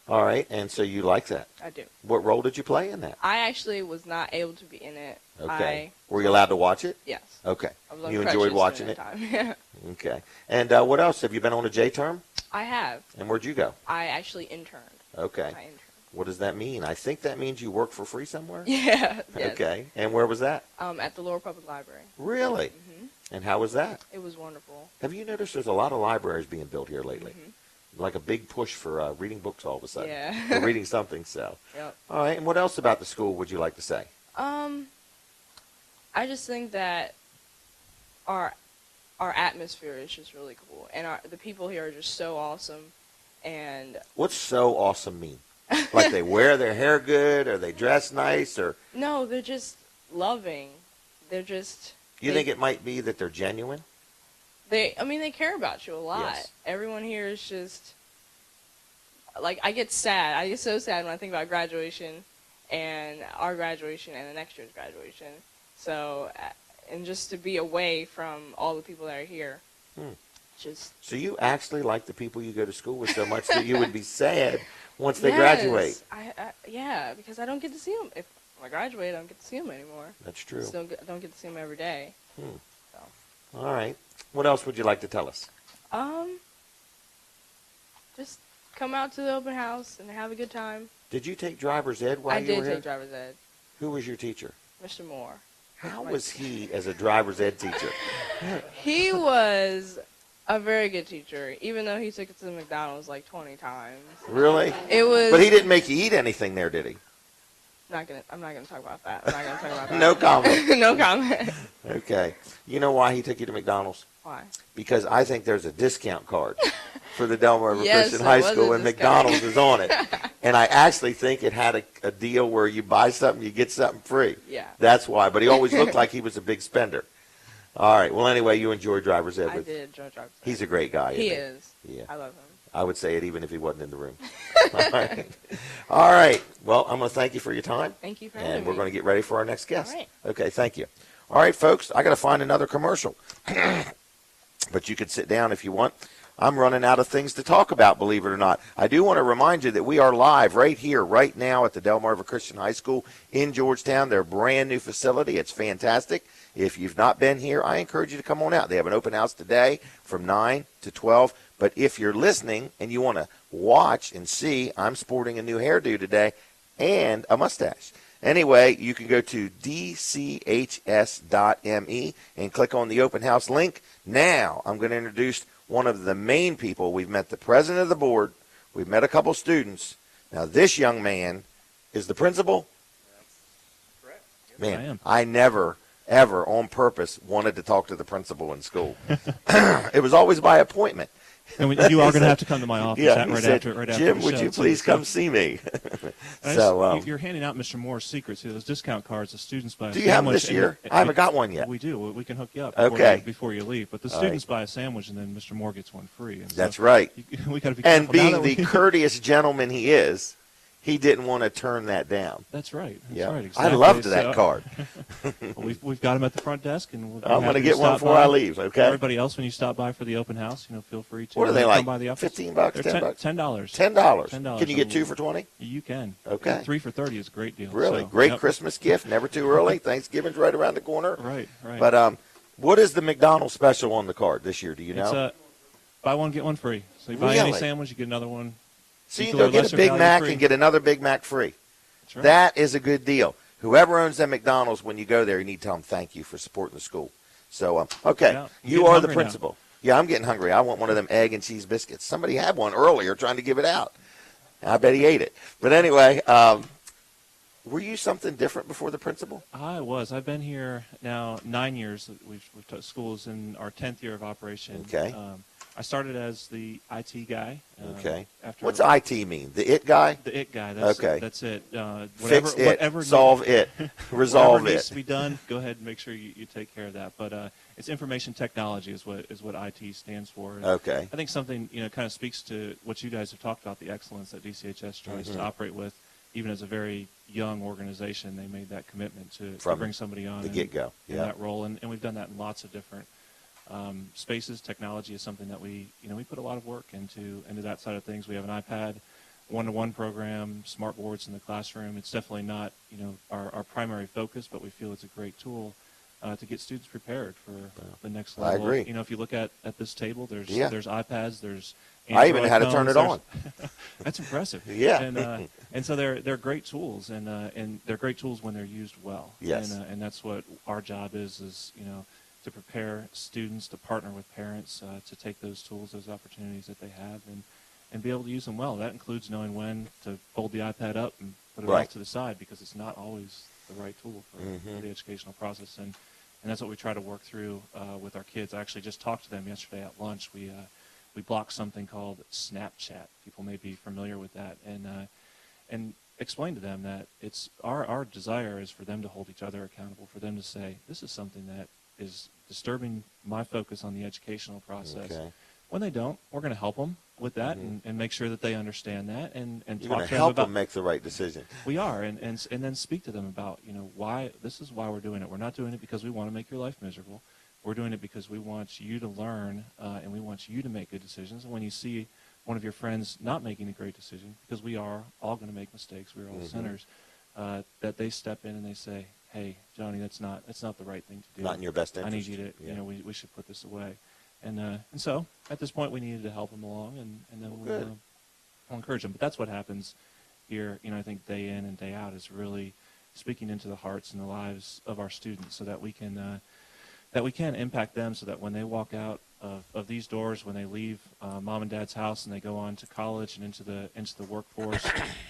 All right. And so you like that? I do. What role did you play in that? I actually was not able to be in it. Okay. Were you allowed to watch it? Yes. Okay. I was on you enjoyed watching it? Yeah. Okay. And what else? Have you been on a J term? I have. And where'd you go? I actually interned. Okay. I interned. What does that mean? I think that means you work for free somewhere? Yeah. Yes. Okay. And where was that? At the Laurel Public Library. Really? Mm-hmm. And how was that? It was wonderful. Have you noticed there's a lot of libraries being built here lately? Mm-hmm. Like a big push for reading books all of a sudden. Yeah. Or reading something, so. Yep. All right. And what else about the school would you like to say? I just think that our atmosphere is just really cool, and the people here are just so awesome. And what's so awesome mean? Like they wear their hair good, or they dress nice, or no? They're just loving. They're just. You think it might be that they're genuine? They care about you a lot. Yes. Everyone here is just like, I get sad. I get so sad when I think about graduation, and our graduation and the next year's graduation. So, and just to be away from all the people that are here. So you actually like the people you go to school with so much that you would be sad once they graduate. Yeah, because I don't get to see them. If I graduate, I don't get to see them anymore. That's true. Still don't get to see them every day. So. All right. What else would you like to tell us? Just come out to the open house and have a good time. Did you take driver's ed while you were here? I did take driver's ed. Who was your teacher? Mr. Moore. How was he as a driver's ed teacher? He was a very good teacher, even though he took it to the McDonald's like 20 times. Really? It was. But he didn't make you eat anything there, did he? I'm not gonna talk about that. I'm not gonna talk about that. No comment. No comment. Okay. You know why he took you to McDonald's? Why? Because I think there's a discount card for the Delmarva Yes, Christian High School, and discount. McDonald's is on it. And I actually think it had a deal where you buy something, you get something free. Yeah. That's why. But he always looked like he was a big spender. All right. Well, anyway, you enjoy driver's ed. I did enjoy driver's ed. He's a great guy. He isn't is. Yeah. I love him. I would say it even if he wasn't in the room. All right. All right. Well, I'm going to thank you for your time. Thank you for having And we're me. going to get ready for our next guest. All right. Okay, thank you. All right, folks, I got to find another commercial. But you could sit down if you want. I'm running out of things to talk about, believe it or not. I do want to remind you that we are live right here, right now at the Delmarva Christian High School in Georgetown. Their brand new facility. It's fantastic. If you've not been here, I encourage you to come on out. They have an open house today from 9 to 12. But if you're listening and you want to watch and see, I'm sporting a new hairdo today and a mustache. Anyway, you can go to dchs.me and click on the open house link. Now, I'm going to introduce one of the main people. We've met the president of the board. We've met a couple students. Now, this young man is the principal. Man, I never, ever on purpose wanted to talk to the principal in school. It was always by appointment. And you are going to have to come to my office after Jim, the would show, you please come see me? So you're handing out Mr. Moore's secrets here, those discount cards. The students buy a sandwich. Do you have them this year? I haven't got one yet. We do. We can hook you up before you leave. But the students buy a sandwich, and then Mr. Moore gets one free. And that's right. We got to be and careful. being the courteous gentleman he is, he didn't want to turn that down. That's right. Yeah. Right. Exactly. I loved that card. Well, we've got him at the front desk, and I'm going to get one before I leave. Okay. Everybody else, when you stop by for the open house, feel free to. What are they like? Come by the office. $15, They're $10, $10. $10. Can you get two for 20? You can. Okay. 3 for 30 is a great deal. Really, so, great Christmas gift. Never too early. Thanksgiving's right around the corner. Right. But what is the McDonald's special on the card this year? Do you know? It's buy one get one free. So you buy any sandwich, you get another one. So you can go get a Big Mac and get another Big Mac free. That's right. That is a good deal. Whoever owns that McDonald's, when you go there, you need to tell them thank you for supporting the school. So, okay, Yeah, you are the principal. Yeah, I'm getting hungry. I want one of them egg and cheese biscuits. Somebody had one earlier trying to give it out. I bet he ate it. But anyway, were you something different before the principal? I was. I've been here now 9 years. We've taught schools in our 10th year of operation. Okay. I started as the IT guy. Okay. What's IT mean? The IT guy? The IT guy. That's, okay. That's it. Fix it. Solve it. Resolve whatever it. needs to be done, go ahead and make sure you take care of that. But it's information technology is what IT stands for. And okay. I think something kind of speaks to what you guys have talked about, the excellence that DCHS tries to operate with. Even as a very young organization, they made that commitment to bring somebody on the get-go. In that role, and we've done that in lots of different spaces. Technology is something that we put a lot of work into that side of things. We have an iPad one-to-one program, smart boards in the classroom. It's definitely not our primary focus, but we feel it's a great tool to get students prepared for the next level. I agree. If you look at this table, there's iPads, there's Android I even had to turn it on. That's impressive. Yeah. And so they're great tools, and they're great tools when they're used well. Yes. And that's what our job is to prepare students, to partner with parents, to take those tools, those opportunities that they have, and be able to use them well. That includes knowing when to fold the iPad up and put it off to the side, because it's not always the right tool for the educational process. And that's what we try to work through with our kids. I actually just talked to them yesterday at lunch. We blocked something called Snapchat. People may be familiar with that, and explain to them that it's our desire is for them to hold each other accountable, for them to say, this is something that is disturbing my focus on the educational process. Okay. When they don't, we're going to help them. with that and make sure that they understand that and You're talk going to to help them about. them make the right decision. We are, and then speak to them about, why this is why we're doing it. We're not doing it because we want to make your life miserable. We're doing it because we want you to learn, and we want you to make good decisions. And when you see one of your friends not making a great decision, because we are all going to make mistakes, we're all sinners, that they step in and they say, "Hey, Johnny, that's not the right thing to do. Not in your best I interest. need you to, we should put this away." And so at this point, we needed to help them along, and then we'll encourage them. But that's what happens here. I think day in and day out is really speaking into the hearts and the lives of our students, so that we can impact them, so that when they walk out of these doors, when they leave mom and dad's house and they go on to college and into the workforce,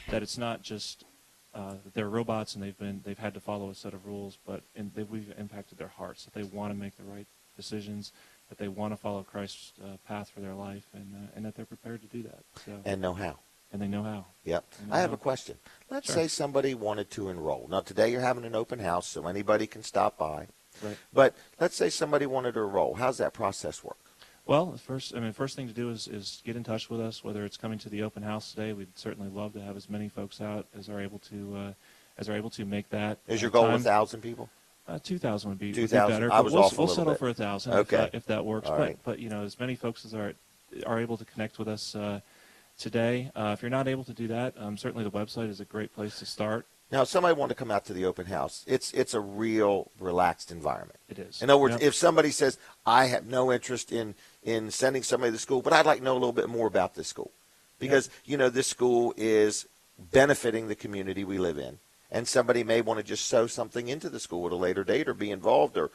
that it's not just that they're robots and they've had to follow a set of rules, but we've impacted their hearts, that they want to make the right decisions, that they want to follow Christ's path for their life, and that they're prepared to do that. So, and know how. And they know how. Yep. I have a question. Let's say somebody wanted to enroll. Now, today you're having an open house, so anybody can stop by. Right. But let's say somebody wanted to enroll. How's that process work? Well, the first thing to do is get in touch with us. Whether it's coming to the open house today, we'd certainly love to have as many folks out as are able to make that. Is your goal 1,000 people? 2,000 would be 2,000. better. I was we'll, off a we'll little settle bit. for 1,000 Okay. if that works. All right. But as many folks as are able to connect with us today. If you're not able to do that, certainly the website is a great place to start. Now, if somebody wanted to come out to the open house, it's a real relaxed environment. It is. In other words, if somebody says, I have no interest in sending somebody to school, but I'd like to know a little bit more about this school. Because, this school is benefiting the community we live in. And somebody may want to just sow something into the school at a later date or be involved or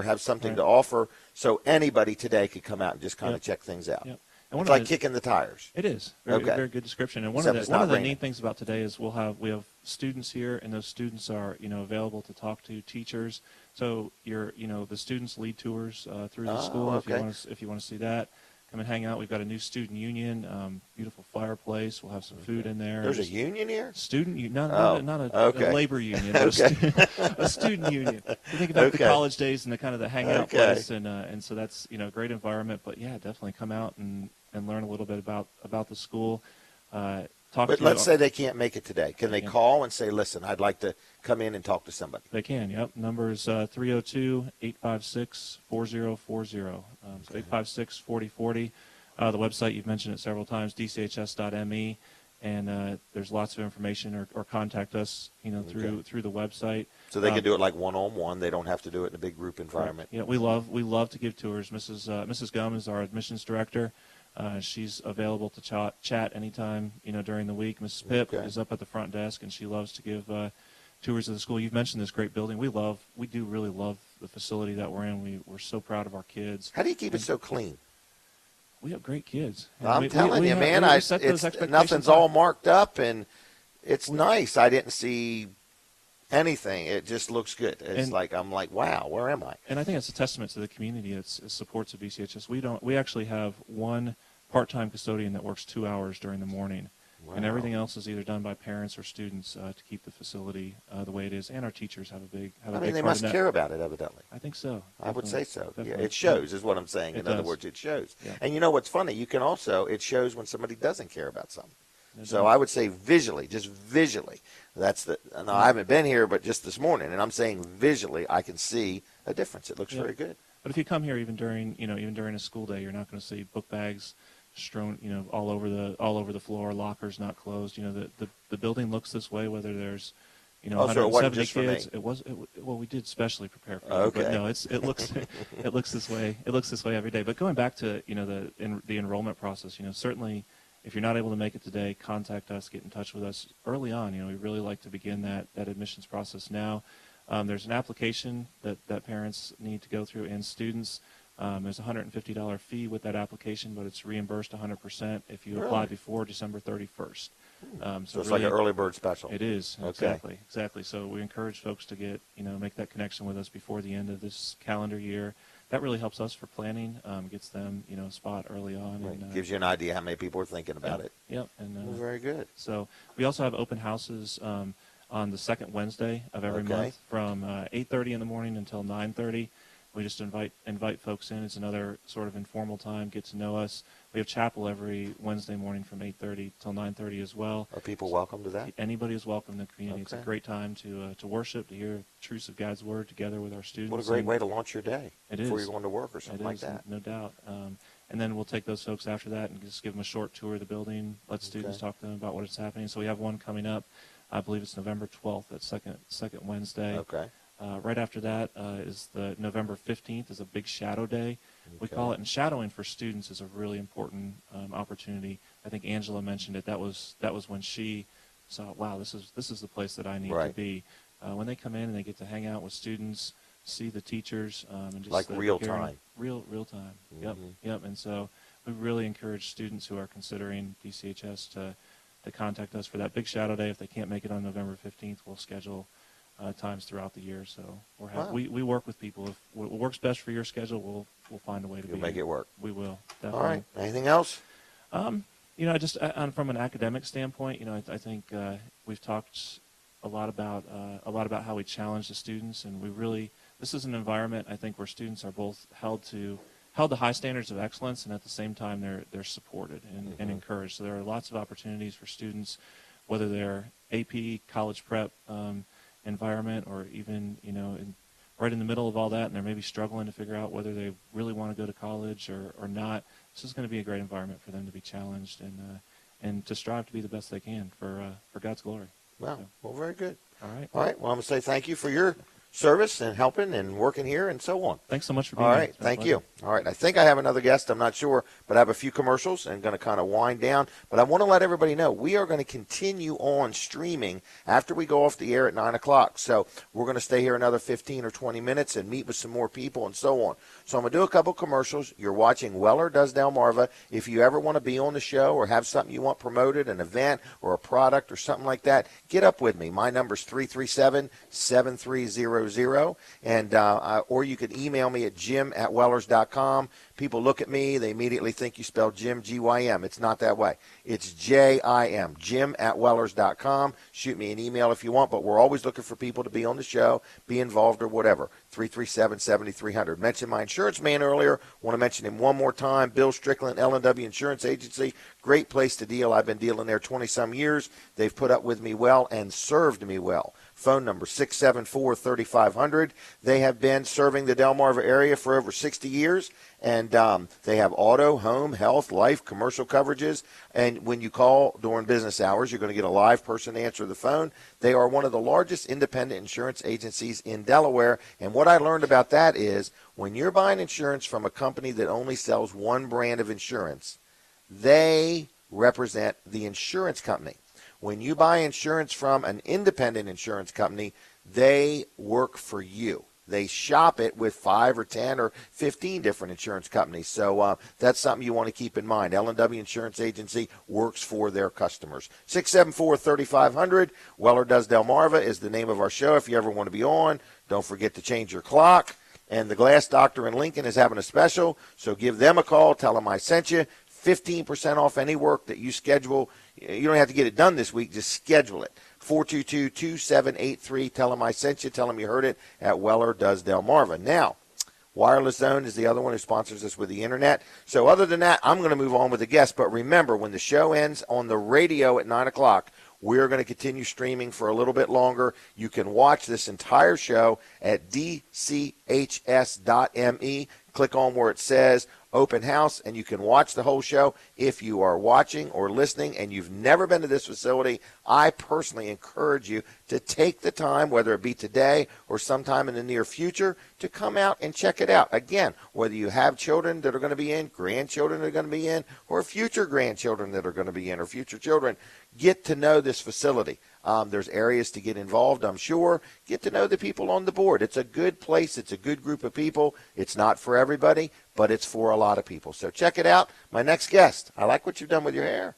have something to offer. So anybody today could come out and just kind of check things out. Yep. It's like kicking the tires. It is. Very good description. And one of the neat things about today is we have students here, and those students are available to talk to teachers. So the students lead tours through the school. Okay. If you want to see that, come and hang out. We've got a new student union, beautiful fireplace. We'll have some food in there. There's a union here? Student union, not a labor union, but a student union. You think about the college days and the hangout place, and so that's a great environment. But yeah, definitely come out and learn a little bit about the school. But let's say they can't make it today. Can they call and say, listen, I'd like to come in and talk to somebody? They can, yep. Number is 302-856-4040. So 856-4040. The website, you've mentioned it several times, dchs.me. And there's lots of information or contact us, through the website. So they can do it like one-on-one. They don't have to do it in a big group environment. Yeah, we love to give tours. Mrs. Gum is our admissions director. She's available to chat anytime, during the week. Mrs. Pip is up at the front desk, and she loves to give tours of the school. You've mentioned this great building. We do really love the facility that we're in. We're so proud of our kids. How do you keep it so clean? We have great kids. I'm telling you, man, nothing's all marked up, and it's nice. I didn't see anything. It just looks good. I'm like, wow, where am I? And I think it's a testament to the community. It supports of BCHS. We actually have one part-time custodian that works 2 hours during the morning. Wow. And everything else is either done by parents or students to keep the facility the way it is. And our teachers have a big part they must care about it, evidently. I think so. I would say so. Definitely. Yeah, it shows, is what I'm saying. In other words, it shows. Yeah. And you know what's funny? It shows when somebody doesn't care about something. So I would say just visually, now I haven't been here, but just this morning, and I'm saying visually, I can see a difference. It looks very good. But if you come here, even during a school day, you're not going to see book bags strewn, all over the floor, lockers not closed. The building looks this way, whether there's, so it wasn't 170 just kids. For me. Well, we did specially prepare for you. Okay. But no, it looks this way. It looks this way every day. But going back to the enrollment process, certainly if you're not able to make it today, contact us, get in touch with us early on. We really like to begin that admissions process now. There's an application that parents need to go through, and students. There's a $150 fee with that application, but it's reimbursed 100% if you apply before December 31st. So it's like an early bird special. It is. Okay. Exactly. So we encourage folks to make that connection with us before the end of this calendar year. That really helps us for planning, gets them, a spot early on. Right. And, gives you an idea how many people are thinking about it. Yep. And very good. So we also have open houses on the second Wednesday of every month from 8:30 in the morning until 9:30. we just invite folks in. It's another sort of informal time, get to know us. We have chapel every Wednesday morning from 8:30 till 9:30 as well. Are people welcome to that? Anybody is welcome in the community. Okay. It's a great time to worship, to hear truths of God's Word together with our students. What a great way to launch your day before you're going to work or something like that. No doubt. And then we'll take those folks after that and just give them a short tour of the building, let students talk to them about what is happening. So we have one coming up. I believe it's November 12th, that second Wednesday. Okay. Right after that is the November 15th is a big shadow day. We call it, and shadowing for students is a really important opportunity. I think Angela mentioned it. That was when she saw, wow, this is the place that I need to be. When they come in and they get to hang out with students, see the teachers, and just like real time. Real time. Yep. And so we really encourage students who are considering DCHS to contact us for that big shadow day. If they can't make it on November 15th, we'll schedule times throughout the year. So we work with people. If what works best for your schedule, we'll find a way to make it work. We will. Definitely. All right. Anything else? Just from an academic standpoint, I think we've talked a lot about how we challenge the students, and this is an environment I think where students are both held to high standards of excellence, and at the same time they're supported and encouraged. So there are lots of opportunities for students, whether they're AP, college prep environment, or even right in the middle of all that, and they're maybe struggling to figure out whether they really want to go to college or not. This is going to be a great environment for them to be challenged and to strive to be the best they can for God's glory. Wow. Well, very good. All right. Well, I'm going to say thank you for your service and helping and working here and so on. Thanks so much for being here. All right, thank you. All right, I think I have another guest. I'm not sure, but I have a few commercials and going to kind of wind down. But I want to let everybody know we are going to continue on streaming after we go off the air at 9 o'clock. So we're going to stay here another 15 or 20 minutes and meet with some more people and so on. So I'm going to do a couple commercials. You're watching Weller Does Delmarva. If you ever want to be on the show or have something you want promoted, an event or a product or something like that, get up with me. My number's 337-7300. And or you can email me at jim@wellers.com. People look at me, they immediately think you spell Jim, G-Y-M. It's not that way. It's J-I-M, jim@wellers.com. Shoot me an email if you want, but we're always looking for people to be on the show, be involved or whatever. 337-7300. Mentioned my insurance man earlier. Want to mention him one more time. Bill Strickland, L&W Insurance Agency. Great place to deal. I've been dealing there 20-some years. They've put up with me well and served me well. Phone number 674-3500. They have been serving the Delmarva area for over 60 years, and they have auto, home, health, life, commercial coverages. And when you call during business hours, you're going to get a live person to answer the phone. They are one of the largest independent insurance agencies in Delaware, and what I learned about that is when you're buying insurance from a company that only sells one brand of insurance, they represent the insurance company. When you buy insurance from an independent insurance company, they work for you. They shop it with 5 or 10 or 15 different insurance companies. So that's something you want to keep in mind. L&W Insurance Agency works for their customers. 674-3500. Weller Does Delmarva is the name of our show. If you ever want to be on, don't forget to change your clock. And the Glass Doctor in Lincoln is having a special, so give them a call. Tell them I sent you. 15% off any work that you schedule. You don't have to get it done this week. Just schedule it. 422-2783. Tell them I sent you. Tell them you heard it at Weller Does Delmarva. Now, Wireless Zone is the other one who sponsors us with the Internet. So other than that, I'm going to move on with the guest. But remember, when the show ends on the radio at 9 o'clock, we're going to continue streaming for a little bit longer. You can watch this entire show at dchs.me. Click on where it says Open House, and you can watch the whole show. If you are watching or listening and you've never been to this facility, I personally encourage you to take the time, whether it be today or sometime in the near future, to come out and check it out. Again, whether you have children that are going to be in, grandchildren that are going to be in, or future grandchildren that are going to be in, or future children, get to know this facility. There's areas to get involved, I'm sure. Get to know the people on the board. It's a good place. It's a good group of people. It's not for everybody, but it's for a lot of people. So check it out. My next guest, I like what you've done with your hair.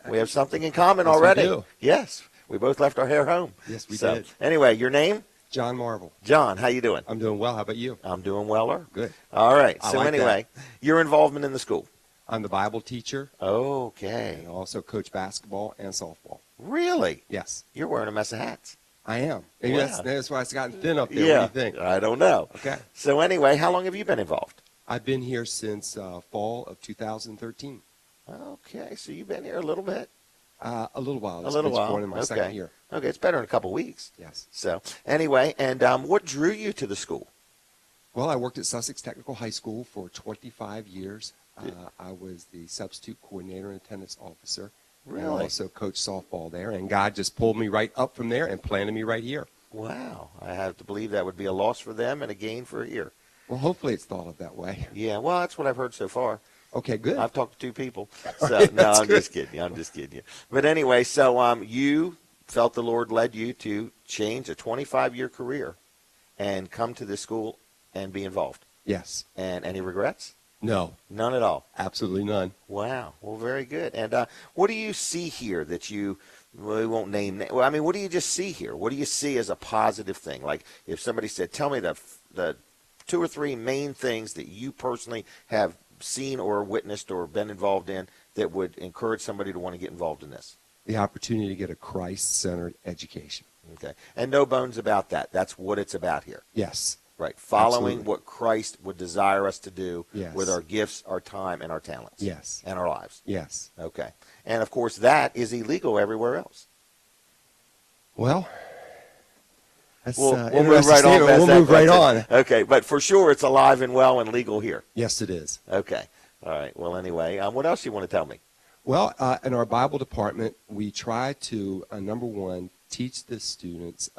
We have something in common already. We do. Yes, we both left our hair home. Yes, we did. Anyway, your name? John Marvel. John, how you doing? I'm doing well. How about you? I'm doing weller. Good. All right. I So like anyway, that. your involvement in the school. I'm the Bible teacher. Okay. And also coach basketball and softball. Really? Yes. You're wearing a mess of hats. I am. Maybe Wow. that's why it's gotten thin up there. Yeah, What do you think? I don't know. Okay. So anyway, how long have you been involved? I've been here since fall of 2013. Okay, so you've been here a little bit. A little while. A little while. Born in my second year. Okay, it's better in a couple weeks. Yes. So anyway, and what drew you to the school? Well, I worked at Sussex Technical High School for 25 years. I was the substitute coordinator and attendance officer. Really? And I also coached softball there, and God just pulled me right up from there and planted me right here. Wow. I have to believe that would be a loss for them and a gain for here. Well, hopefully it's thought of that way. Yeah, well, that's what I've heard so far. Okay, good. I've talked to 2 people. So no, I'm just kidding you. I'm just kidding you. But anyway, so you felt the Lord led you to change a 25-year career and come to this school and be involved. Yes. And any regrets? No. None at all? Absolutely none. Wow. Well, very good. And what do you see here that you we won't name? Well, I mean, what do you just see here? What do you see as a positive thing? Like if somebody said, tell me the 2 or 3 main things that you personally have seen or witnessed or been involved in that would encourage somebody to want to get involved in this? The opportunity to get a Christ-centered education. Okay. And no bones about that. That's what it's about here. Yes. Right. Following Absolutely. what Christ would desire us to do Yes. with our gifts, our time, and our talents. Yes. And our lives. Yes. Okay. And, of course, that is illegal everywhere else. Well, that's We'll interesting move right on. statement. We'll move right on. Okay. But for sure, it's alive and well and legal here. Yes, it is. Okay. All right. Well, anyway, what else you want to tell me? Well, in our Bible department, we try to, number one, teach the students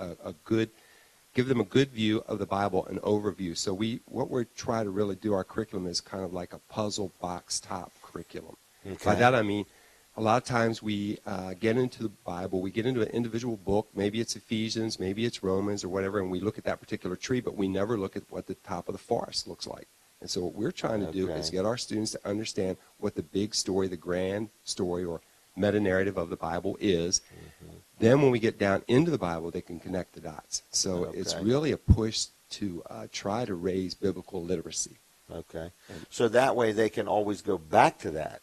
give them a good view of the Bible, an overview. So what we're trying to really do, our curriculum is kind of like a puzzle box top curriculum. Okay. By that I mean, a lot of times we get into the Bible, we get into an individual book, maybe it's Ephesians, maybe it's Romans or whatever, and we look at that particular tree, but we never look at what the top of the forest looks like. And so what we're trying to do is get our students to understand what the big story, the grand story or meta-narrative of the Bible is. Mm-hmm. Then when we get down into the Bible, they can connect the dots. So it's really a push to try to raise biblical literacy. Okay. So that way they can always go back to that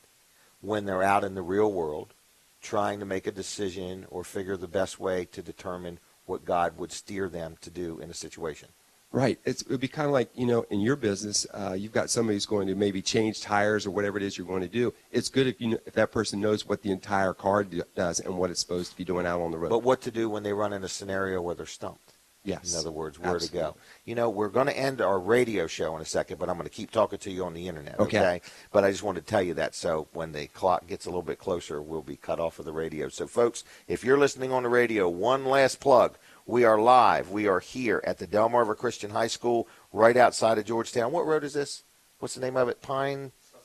when they're out in the real world trying to make a decision or figure the best way to determine what God would steer them to do in a situation. Right. It would be kind of like, in your business, you've got somebody who's going to maybe change tires or whatever it is you're going to do. It's good if that person knows what the entire car does and what it's supposed to be doing out on the road. But what to do when they run in a scenario where they're stumped? Yes. In other words, where Absolutely. to go. We're going to end our radio show in a second, but I'm going to keep talking to you on the internet, okay? But I just wanted to tell you that so when the clock gets a little bit closer, we'll be cut off of the radio. So, folks, if you're listening on the radio, one last plug. We are live. We are here at the Delmarva Christian High School right outside of Georgetown. What road is this? What's the name of it?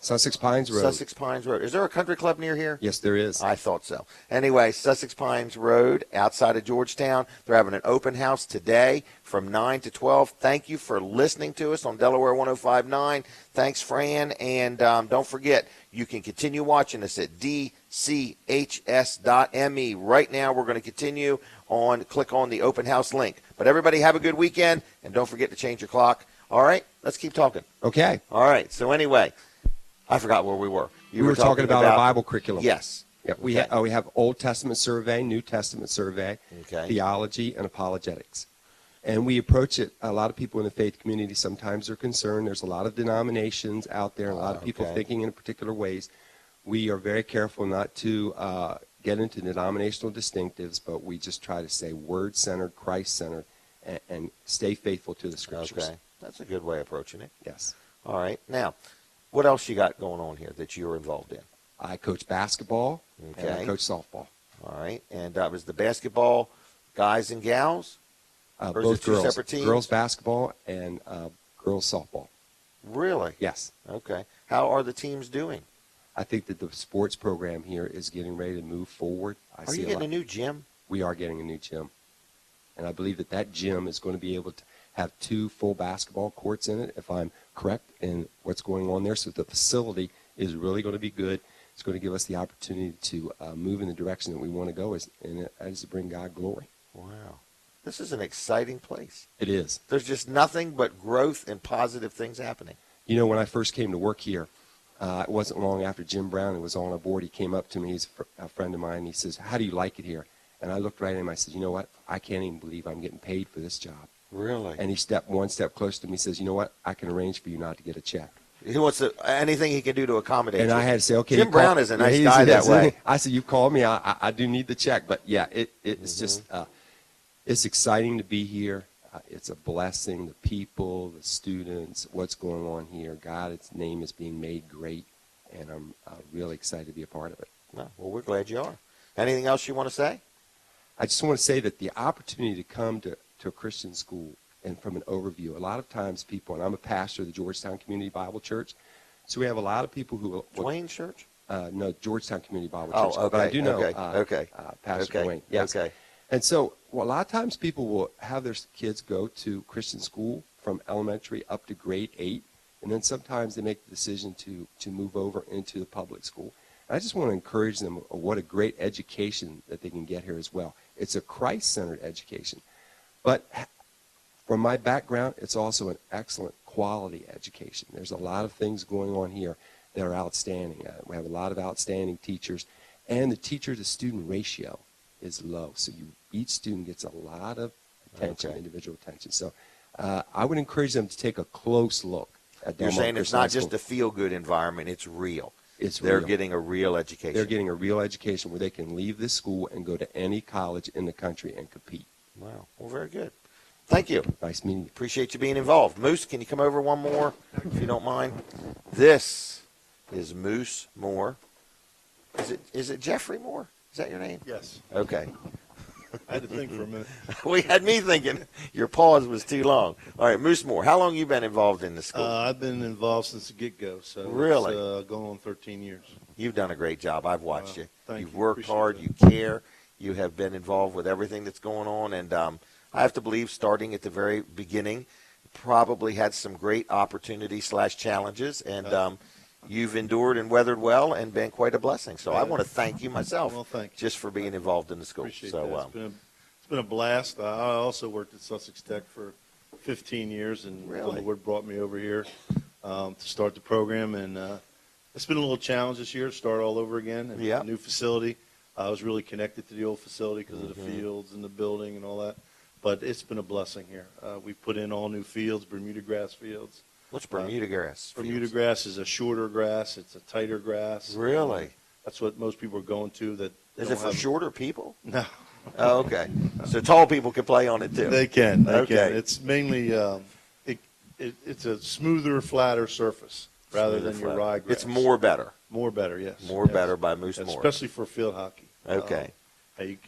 Sussex Pines Road. Sussex Pines Road. Is there a country club near here? Yes, there is. I thought so. Anyway, Sussex Pines Road outside of Georgetown. They're having an open house today from 9 to 12. Thank you for listening to us on Delaware 105.9. Thanks, Fran. And don't forget, you can continue watching us at dchs.me. Right now, we're going to continue click on the open house link. But everybody have a good weekend, and don't forget to change your clock. All right, let's keep talking. Okay. All right, so anyway, I forgot where we were. We were talking about our Bible curriculum. Yes. Yeah, we have Old Testament survey, New Testament survey, theology, and apologetics. And we approach it, a lot of people in the faith community sometimes are concerned. There's a lot of denominations out there, and a lot of people thinking in particular ways. We are very careful not to get into denominational distinctives, but we just try to stay word-centered, Christ-centered, and stay faithful to the Scriptures. Okay. That's a good way of approaching it. Yes. All right. Now, what else you got going on here that you're involved in? I coach basketball, and I coach softball. All right. And was the basketball guys and gals? Or Both is it two girls. separate teams? Girls basketball and girls softball. Really? Yes. Okay. How are the teams doing? I think that the sports program here is getting ready to move forward. Are you getting a new gym? We are getting a new gym. And I believe that gym is going to be able to have 2 full basketball courts in it, if I'm correct in what's going on there. So the facility is really going to be good. It's going to give us the opportunity to move in the direction that we want to go, and that is to bring God glory. Wow. This is an exciting place. It is. There's just nothing but growth and positive things happening. When I first came to work here, it wasn't long after Jim Brown was on our board. He came up to me, he's a friend of mine, and he says, "How do you like it here?" And I looked right at him. I said, you know what? I can't even believe I'm getting paid for this job. Really? And he stepped one step closer to me and says, you know what? I can arrange for you not to get a check. He wants anything he can do to accommodate and you. I had to say, okay. Jim Brown is a nice guy that way. I said, you called me. I do need the check. But, yeah, it's just it's exciting to be here. It's a blessing. The people, the students, what's going on here. God's name is being made great, and I'm really excited to be a part of it. Well, we're glad you are. Anything else you want to say? I just want to say that the opportunity to come to a Christian school and from an overview, a lot of times people, and I'm a pastor of the Georgetown Community Bible Church, so we have a lot of people who... Dwayne Church? No, Georgetown Community Bible Oh, Church. okay. But I do know Okay. Pastor Dwayne. Yes. Okay. And so a lot of times people will have their kids go to Christian school from elementary up to grade 8, and then sometimes they make the decision to move over into the public school. And I just want to encourage them what a great education that they can get here as well. It's a Christ-centered education. But from my background, it's also an excellent quality education. There's a lot of things going on here that are outstanding. We have a lot of outstanding teachers, and the teacher-to-student ratio is low. So each student gets a lot of attention, individual attention. So I would encourage them to take a close look at Delmarva. You're saying it's Christian not School. just a feel-good environment, it's real. They're real. Getting a real education. They're getting a real education where they can leave this school and go to any college in the country and compete. Wow. Well, very good. Thank you. Nice meeting you. Appreciate you being involved. Moose, can you come over one more, if you don't mind? This is Moose Moore. Is it Jeffrey Moore? Is that your name? Yes. Okay. I had to think for a minute. We had me thinking your pause was too long. All right, Moose Moore, how long have you been involved in the school? I've been involved since the get-go, so really? It's going on 13 years. You've done a great job. I've watched you. You've worked Appreciate hard. that. You care. You have been involved with everything that's going on, and I have to believe starting at the very beginning, probably had some great opportunities/challenges, and you've endured and weathered well and been quite a blessing. So I want to thank you myself just for being involved in the school. Appreciate so that. It's been a blast. I also worked at Sussex Tech for 15 years, and the Lord brought me over here to start the program, and it's been a little challenge this year to start all over again in a new facility. I was really connected to the old facility because of the fields and the building and all that. But it's been a blessing here. We've put in all new fields, Bermuda grass fields. What's Bermuda grass? Bermuda grass is a shorter grass. It's a tighter grass. Really? That's what most people are going to. That Is it for shorter people? No. Oh, okay. So tall people can play on it too. They can. They okay. can. It's mainly it's a smoother, flatter surface rather than your ryegrass. It's more better. More better, yes. More better by Moose Moore. Especially for field hockey. Okay.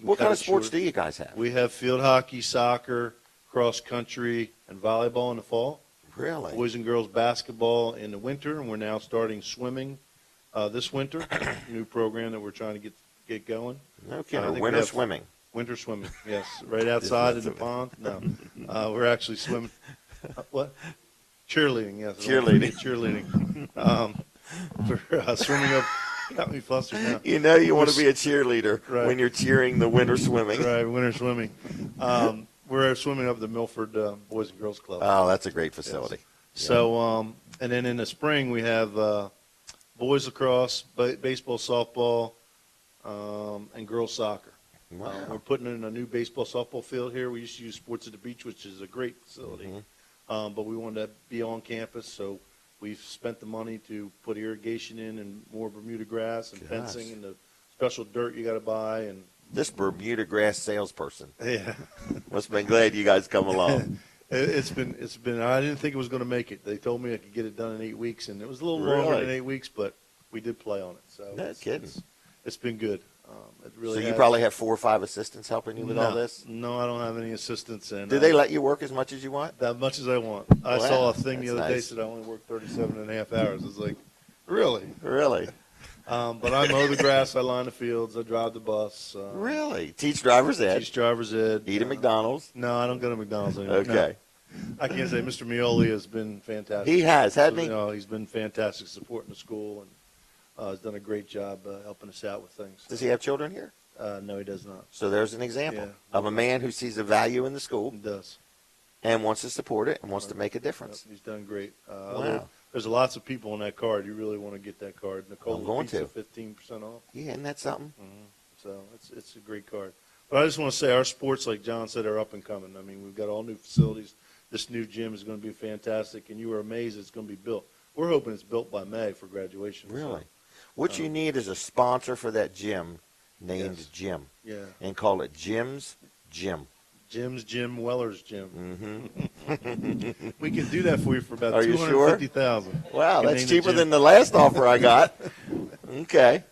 What kind of sports do you guys have? We have field hockey, soccer, cross country, and volleyball in the fall. Really? Boys and girls basketball in the winter, and we're now starting swimming this winter. New program that we're trying to get going. No kidding. Winter swimming. Winter swimming, yes. Right outside in the pond. No, we're actually swimming. What? Cheerleading, yes. Cheerleading. For swimming up. Got me flustered now. You know you want to be a cheerleader when you're cheering the winter swimming. Right, winter swimming. We're swimming up the Milford Boys and Girls Club. Oh, that's a great facility. Yes. So, and then in the spring we have boys lacrosse, baseball, softball, and girls soccer. Wow. We're putting in a new baseball, softball field here. We used to use Sports at the Beach, which is a great facility. But we wanted to be on campus, so we've spent the money to put irrigation in and more Bermuda grass and fencing and the special dirt you got to buy. And this Bermuda grass salesperson. Yeah. Must have been glad you guys come along. It's been. I didn't think it was going to make it. They told me I could get it done in 8 weeks, and it was a little longer than 8 weeks, but we did play on it. So no kidding. It's been good. It really. So you probably have 4 or 5 assistants helping you with all this? No, I don't have any assistants. And do they let you work as much as you want? That much as I want. I saw a thing the other day said I only work 37 and a half hours. It's like, really? Really? But I mow the grass, I line the fields, I drive the bus. Really? Teach driver's ed? Teach driver's ed. Eat at McDonald's? No, I don't go to McDonald's anymore. Okay. No. I can't say Mr. Mioli has been fantastic. He has, hasn't he? No, he's been fantastic supporting the school and has done a great job helping us out with things. Does he have children here? No, he does not. So there's an example of a man who sees a value in the school. He does. And wants to support it and wants to make a difference. Yep, he's done great. Wow. There's lots of people on that card. You really want to get that card. Nicole's I'm going pizza, to. 15% off. Yeah, isn't that something? Mm-hmm. So it's a great card. But I just want to say our sports, like John said, are up and coming. I mean, we've got all new facilities. This new gym is going to be fantastic, and you were amazed it's going to be built. We're hoping it's built by May for graduation. Really? So, What you need is a sponsor for that gym named Yes. Jim. Yeah. And call it Jim's Gym. Jim's Jim, Weller's Gym. Mm-hmm. We can do that for you for about Are you sure? $250,000. Wow, We can that's name cheaper gym. than the last offer I got. Okay.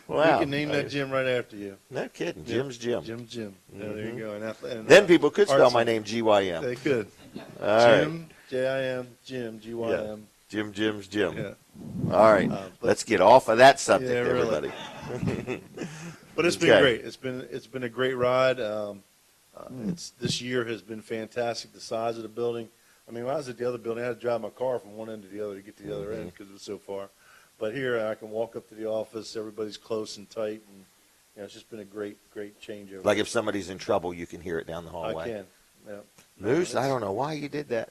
Wow. We can name that gym right after you. No kidding. Yeah. Jim's Gym. Jim's Gym. Yeah, there you Mhm. go. And Then people could spell arts- my name G-Y-M. They could. All right. Jim, J-I-M, Jim, G-Y-M. Yeah. Jim's Gym. Yeah. All right. Let's get off of that subject, Yeah, really. everybody. But it's been Okay. great. It's been a great ride. This year has been fantastic. The size of the building. I mean, when I was at the other building, I had to drive my car from one end to the other to get to the other end because it was so far. But here, I can walk up to the office. Everybody's close and tight, and it's just been a great changeover. Like if somebody's in trouble, you can hear it down the hallway. I can. Yeah. Moose, I don't know why you did that.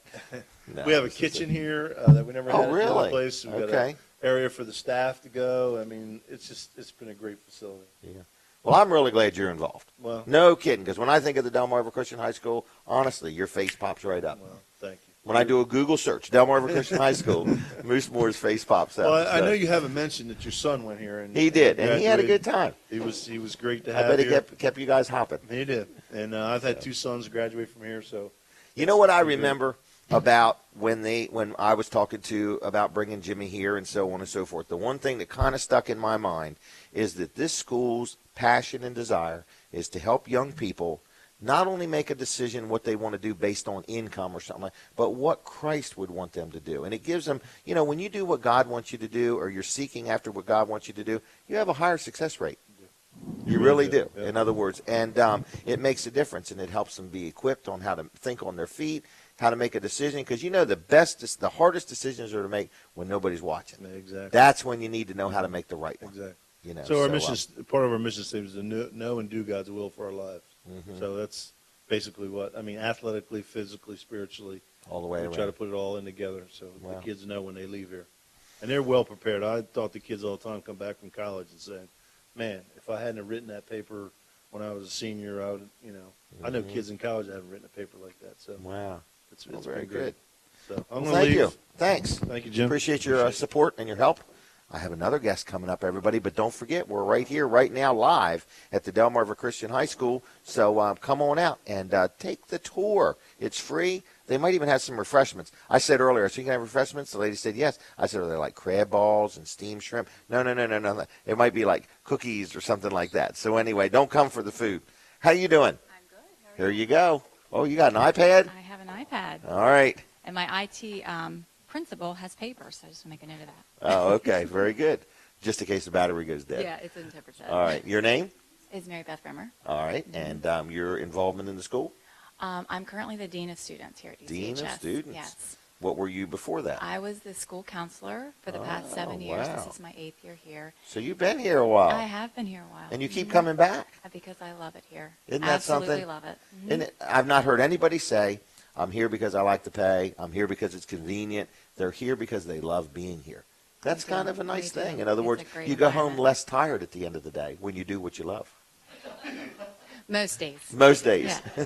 No, We have a this is kitchen here that we never had at the really? other place. We've got Okay. an area for the staff to go. I mean, it's been a great facility. Yeah. Well, I'm really glad you're involved. Well, no kidding, because when I think of the Delmarva Christian High School, honestly, your face pops right up. Well, thank you. When I do a Google search, Delmarva Christian High School, Moose Moore's face pops up. Well, I So know you haven't mentioned that your son went here, and He did, and he had a good time. He was great to I have. bet he here. kept you guys hopping. He did, and I've had two sons graduate from here, so. You know what I remember about when I was talking to about bringing Jimmy here and so on and so forth. The one thing that kind of stuck in my mind is that this school's passion and desire is to help young people not only make a decision what they want to do based on income or something like, but what Christ would want them to do. And it gives them, when you do what God wants you to do, or you're seeking after what God wants you to do, you have a higher success rate. You really do. Yeah. In other words, and it makes a difference, and it helps them be equipped on how to think on their feet, how to make a decision, because the hardest decisions are to make when nobody's watching. Exactly. That's when you need to know how to make the right one. Exactly. So our mission, part of our mission statement is to know and do God's will for our lives. Mhm. So that's basically athletically, physically, spiritually, all the way we around. try to put it all in together so Wow. the kids know when they leave here, and they're well prepared. I talk to kids all the time, come back from college and say, "Man, if I hadn't have written that paper when I was a senior, I would, I know Mhm. kids in college that haven't written a paper like that." So wow, it's well, been very great. good. So I'm Well, gonna thank leave. you. Thanks. Thank you, Jim. Appreciate your support and your help. I have another guest coming up, everybody, but don't forget, we're right here, right now, live at the Delmarva Christian High School. So come on out and take the tour. It's free. They might even have some refreshments. I said earlier, so you can have refreshments? The lady said yes. I said, are they like crab balls and steamed shrimp? No. It might be like cookies or something like that. So anyway, don't come for the food. How you doing? I'm good. Here you go. Oh, you got an iPad? I have an iPad. All right. And my IT principal has paper, so I just want to make a note of that. Oh, okay. Very good. Just in case the battery goes dead. Yeah, it's in 10%. All right. Your name? Is Mary Beth Rimmer. All right. And your involvement in the school? I'm currently the Dean of Students here at DCHS. Dean of Students? Yes. What were you before that? I was the school counselor for the past 7 years. wow. This is my 8th year here. So you've been here a while. I have been here a while. And you keep Mhm. coming back? Because I love it here. Isn't that Absolutely something? love it. Mhm. Isn't it? I've not heard anybody say, I'm here because I like to pay. I'm here because it's convenient. They're here because they love being here. That's kind of a nice They do. thing. In other It's words, a great you go home environment. less tired at the end of the day when you do what you love. Most days. Most days. Yeah.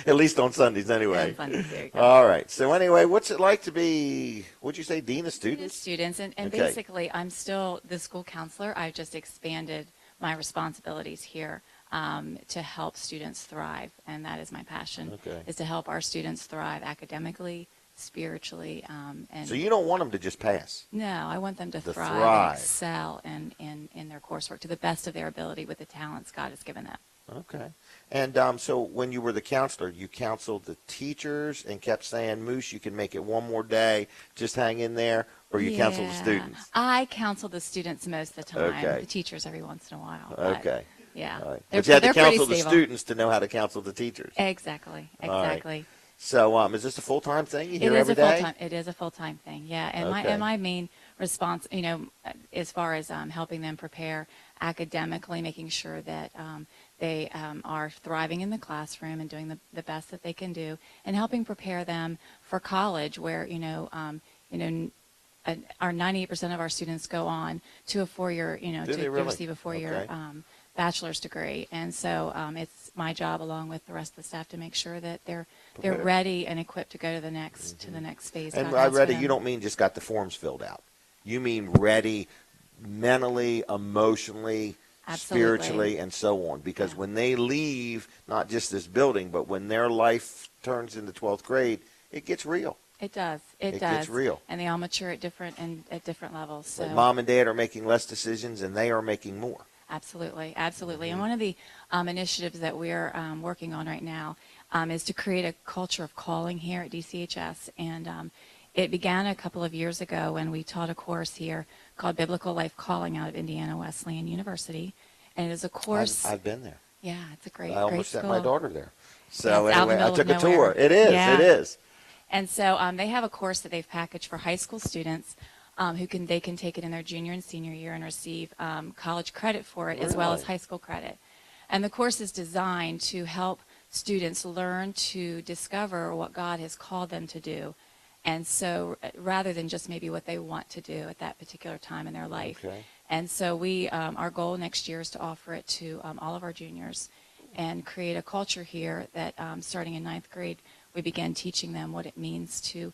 At least on Sundays, anyway. On Sundays, there you go. All right. So anyway, what's it like to be, what'd you say, Dean of Dean of Students? Students. And Okay. basically, I'm still the school counselor. I've just expanded my responsibilities here to help students thrive. And that is my passion, Okay. is to help our students thrive academically, spiritually. And So you don't want them to just pass. No, I want them to To thrive, thrive. and excel in their coursework to the best of their ability with the talents God has given them. Okay. And so when you were the counselor, you counseled the teachers and kept saying, Moose, you can make it one more day. Just hang in there. Or you counseled the Yeah. students. I counsel the students most of the time. Okay. The teachers every once in a while. but Okay. Yeah. All right. They're, But you had to they're pretty counsel the stable. students to know how to counsel the teachers. Exactly. All right. Exactly. So is this a full-time thing? You It hear is every a full day? time. It is a full time thing. Yeah. And Okay. my main response, as far as helping them prepare academically, making sure that they are thriving in the classroom and doing the best that they can do, and helping prepare them for college, where our 98% of our students go on to a 4-year, Do they to really? receive a 4-year Okay. bachelor's degree. And so it's my job, along with the rest of the staff, to make sure that they're ready and equipped to go to the next phase. And by ready, you don't mean just got the forms filled out. You mean ready mentally, emotionally, spiritually, and so on. Because when they leave, not just this building, but when their life turns into 12th grade, it gets real. It does. It does. Gets real. And they all mature at different levels. So. Like mom and dad are making less decisions, and they are making more. Absolutely, absolutely. And one of the initiatives that we're working on right now is to create a culture of calling here at DCHS. And it began a couple of years ago when we taught a course here called Biblical Life Calling out of Indiana Wesleyan University. And it is a course. I've been there. Yeah, it's a great I almost great sent my daughter there. So yeah, anyway, I took a tour. It is. Yeah. It is. And so they have a course that they've packaged for high school students they can take it in their junior and senior year and receive college credit for it as well as high school credit. And the course is designed to help students learn to discover what God has called them to do. And so rather than just maybe what they want to do at that particular time in their life. Okay. And so our goal next year is to offer it to all of our juniors and create a culture here that starting in 9th grade, we begin teaching them what it means to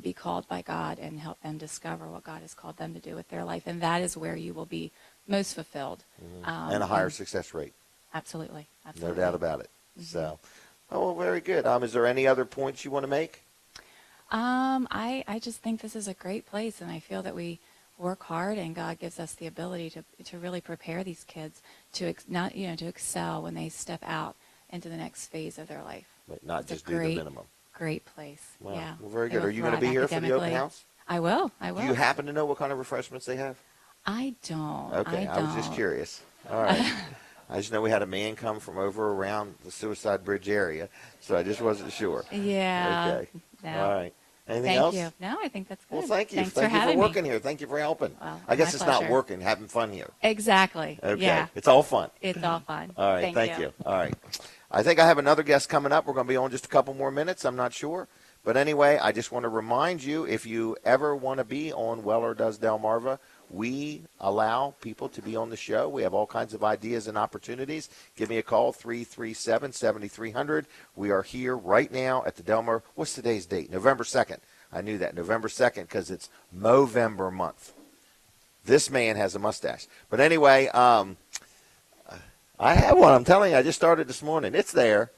be called by God and help them discover what God has called them to do with their life. And that is where you will be most fulfilled. And a higher success rate. Absolutely. No doubt about it. So, well, very good. Is there any other points you want to make? I just think this is a great place, and I feel that we work hard, and God gives us the ability to really prepare these kids to excel when they step out into the next phase of their life. But not it's just do the minimum. Great place. Wow. Yeah. Well, very good. Are you going to be here for the open house? I will. Do you happen to know what kind of refreshments they have? I don't. Okay, I was just curious. All right. I just know we had a man come from over around the Suicide Bridge area, so I just wasn't sure. Yeah. Okay. No. All right. Anything else? Thank you. No, I think that's good. Well, thank you. Thanks Thank for you having for working me. here. Thank you for helping. Well, I guess my it's pleasure. not working, having fun here. Exactly. Okay. Yeah. It's all fun. It's all fun. All right. Thank you. All right. I think I have another guest coming up. We're going to be on just a couple more minutes. I'm not sure. But anyway, I just want to remind you, if you ever want to be on Weller Does Delmarva, we allow people to be on the show. We have all kinds of ideas and opportunities. Give me a call, 337-7300. We are here right now at the Delmarva. What's today's date? November 2nd. I knew that, November 2nd, because it's Movember month. This man has a mustache. But anyway, I have one. I'm telling you, I just started this morning. It's there.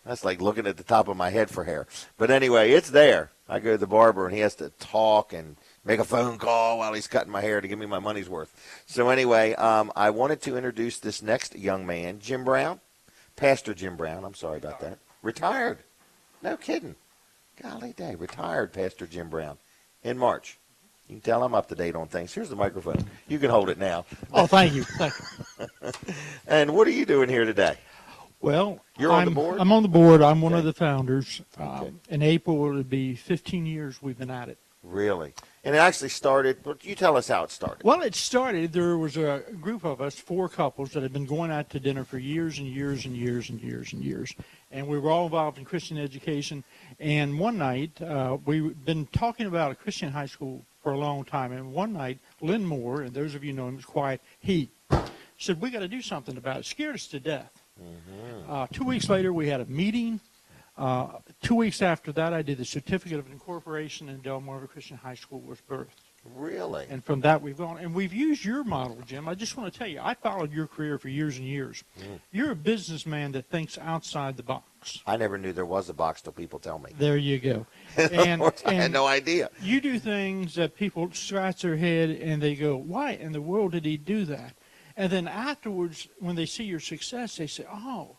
That's like looking at the top of my head for hair. But anyway, it's there. I go to the barber, and he has to talk and make a phone call while he's cutting my hair to give me my money's worth. So anyway, I wanted to introduce this next young man, Jim Brown. Pastor Jim Brown. I'm sorry about that. Retired. No kidding. Golly day. Retired Pastor Jim Brown in March. You can tell I'm up to date on things. Here's the microphone. You can hold it now. Oh, thank you. Thank you. And what are you doing here today? Well, You're on the board? I'm on the board. I'm one of the founders. In April, it'll be 15 years we've been at it. Really? And it actually started, you tell us how it started. Well, it started, there was a group of us, 4 couples, that had been going out to dinner for years and years and years and years and years. And we were all involved in Christian education. And one night, we've been talking about a Christian high school for a long time. And one night, Lynn Moore, and those of you know him, is quiet, he said, we got to do something about it. It scared us to death. 2 weeks later, we had a meeting. 2 weeks after that, I did the certificate of incorporation, and Delmarva Christian High School was birthed. Really? And from that, we've gone. And we've used your model, Jim. I just want to tell you, I followed your career for years and years. You're a businessman that thinks outside the box. I never knew there was a box till people tell me. There you go. And I had no idea. You do things that people scratch their head, and they go, why in the world did he do that? And then afterwards, when they see your success, they say, oh.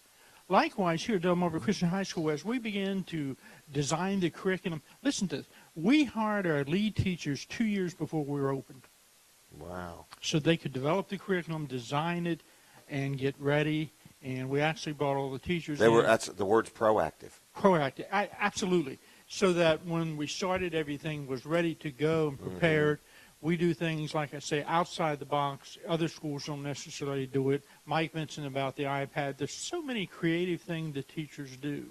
Likewise, here at Delmarva Christian High School, as we began to design the curriculum, listen to this. We hired our lead teachers 2 years before we were opened. Wow. So they could develop the curriculum, design it, and get ready. And we actually brought all the teachers in. That's the word's proactive. Proactive, absolutely. So that when we started, everything was ready to go and prepared. We do things, like I say, outside the box. Other schools don't necessarily do it. Mike mentioned about the iPad. There's so many creative things that teachers do.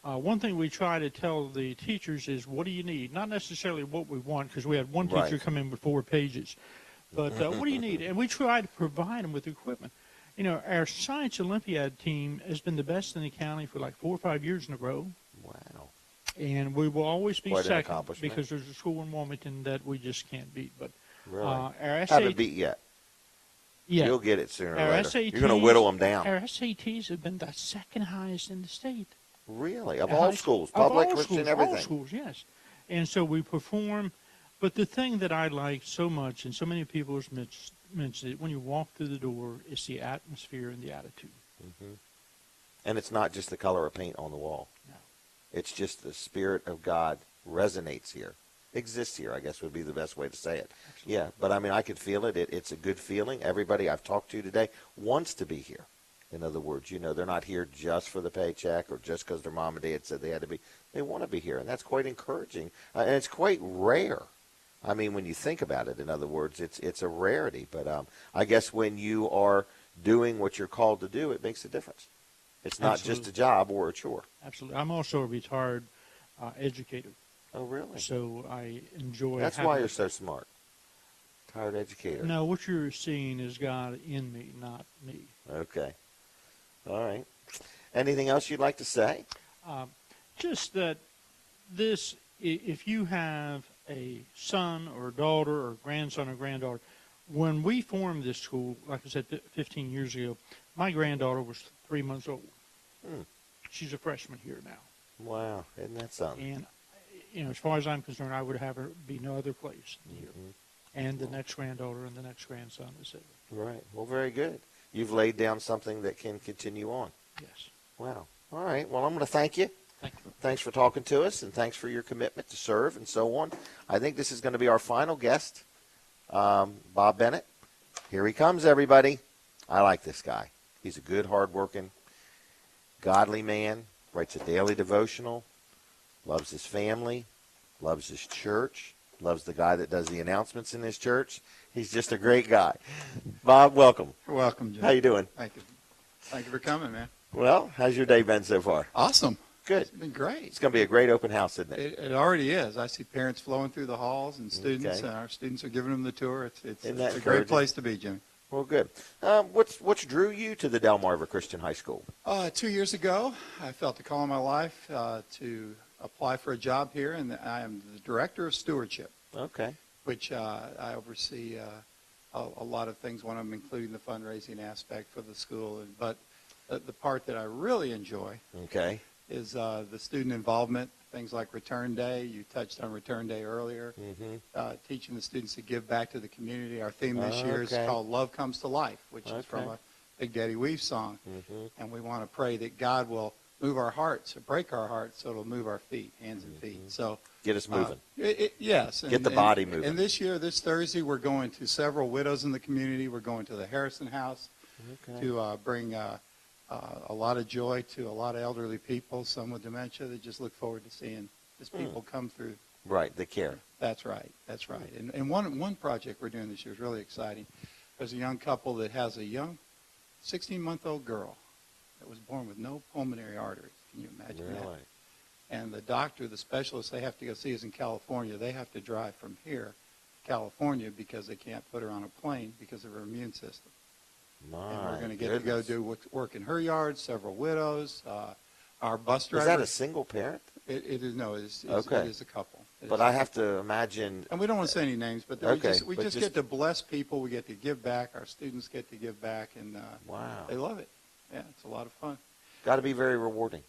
One thing we try to tell the teachers is, what do you need? Not necessarily what we want, because we had one teacher come in with 4 pages. But what do you need? And we try to provide them with equipment. You know, our Science Olympiad team has been the best in the county for like 4 or 5 years in a row. Wow. And we will always be Quite an second accomplishment. because there's a school in Wilmington that we just can't beat. But Really? our Haven't beat yet. Yeah. You'll get it sooner or Our later. SATs, You're going to whittle them down. Our SATs have been the second highest in the state. Really? Of At all high schools? of Public, all Christian, schools, everything? All schools, yes. And so we perform. But the thing that I like so much, and so many people have mentioned it, when you walk through the door, is the atmosphere and the attitude. Mm-hmm. And it's not just the color of paint on the wall. No. It's just the Spirit of God resonates here. Exists here, I guess would be the best way to say it. Absolutely. Yeah, but I mean, I could feel it. It's a good feeling. Everybody I've talked to today wants to be here. In other words, you know, they're not here just for the paycheck or just because their mom and dad said they had to be. They want to be here, and that's quite encouraging. And it's quite rare. I mean, when you think about it, in other words, it's a rarity. But I guess when you are doing what you're called to do, it makes a difference. It's not Absolutely. just a job or a chore. Absolutely. I'm also a retired educator. Oh, really? So I enjoy. That's why you're so smart. Retired educator. No, what you're seeing is God in me, not me. Okay. All right. Anything else you'd like to say? Just that this, if you have a son or a daughter or grandson or granddaughter, when we formed this school, like I said, 15 years ago, my granddaughter was 3 months old. She's a freshman here now. Wow, isn't that something? And, you know, as far as I'm concerned, I would have her be no other place than here. And the next granddaughter and the next grandson, etc. Right. Well, very good. You've laid down something that can continue on. Yes. Wow. All right. Well, I'm going to thank you. Thank you. Thanks for talking to us, and thanks for your commitment to serve and so on. I think this is going to be our final guest, Bob Bennett. Here he comes, everybody. I like this guy. He's a good, hard-working, godly man, writes a daily devotional, loves his family, loves his church, loves the guy that does the announcements in his church. He's just a great guy. Bob, welcome. You're welcome, Jim. How you doing? Thank you. Thank you for coming, man. Well, how's your day been so far? Awesome. Good. It's been great. It's going to be a great open house, isn't it? It already is. I see parents flowing through the halls and students, Okay. and our students are giving them the tour. It's Isn't that a great encouraging? place to be, Jimmy. Well, good. What's drew you to the Delmarva Christian High School? 2 years ago, I felt the call in my life to apply for a job here, and I am the director of stewardship. Okay. Which I oversee a lot of things, one of them including the fundraising aspect for the school. But the part that I really enjoy Okay. is the student involvement, things like Return Day. You touched on Return Day earlier. Teaching the students to give back to the community. Our theme this year is Okay. called Love Comes to Life, which is from Okay. a Big Daddy Weave song. Mm-hmm. And we want to pray that God will move our hearts, or break our hearts, so it'll move our feet, hands and feet. So Get us moving. yes. Get the body moving. And this year, this Thursday, we're going to several widows in the community. We're going to the Harrison House Okay. to bring a lot of joy to a lot of elderly people, some with dementia, that just look forward to seeing just people come through. Right, the care. That's right. That's right. And one project we're doing this year is really exciting. There's a young couple that has a young 16-month-old girl that was born with no pulmonary arteries. Can you imagine that? Really? And the doctor, the specialist they have to go see is in California. They have to drive from here to California because they can't put her on a plane because of her immune system. My And we're going to get goodness. to go do work in her yard, several widows. Our bus driver. Is that a single parent? It is, no, it's Okay. it is a couple. But I have to imagine. And we don't want to say any names, but Okay, we but just get to bless people. We get to give back. Our students get to give back, and Wow. they love it. Yeah, it's a lot of fun. Got to be very rewarding.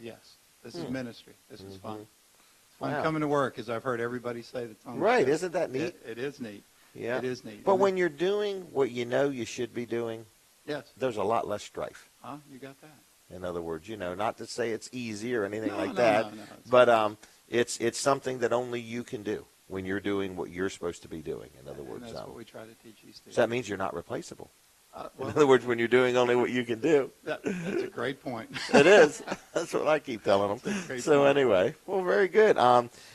Yes, this is ministry. This is fun. Mhm. It's fun Wow. coming to work, as I've heard everybody say that's on the Right, show. isn't that neat? It is neat. Yeah. It is neat. But And when you're doing what you know you should be doing, Yes. there's a lot less strife. You got that. In other words, not to say it's easy or anything No, like no, that, no, but it's something that only you can do when you're doing what you're supposed to be doing. In other words, And that's what we try to teach these students. so that means you're not replaceable. Well, In other words, when you're doing only what you can do. that's a great point. It is. That's what I keep telling That's a them. great So point. anyway, well, very good.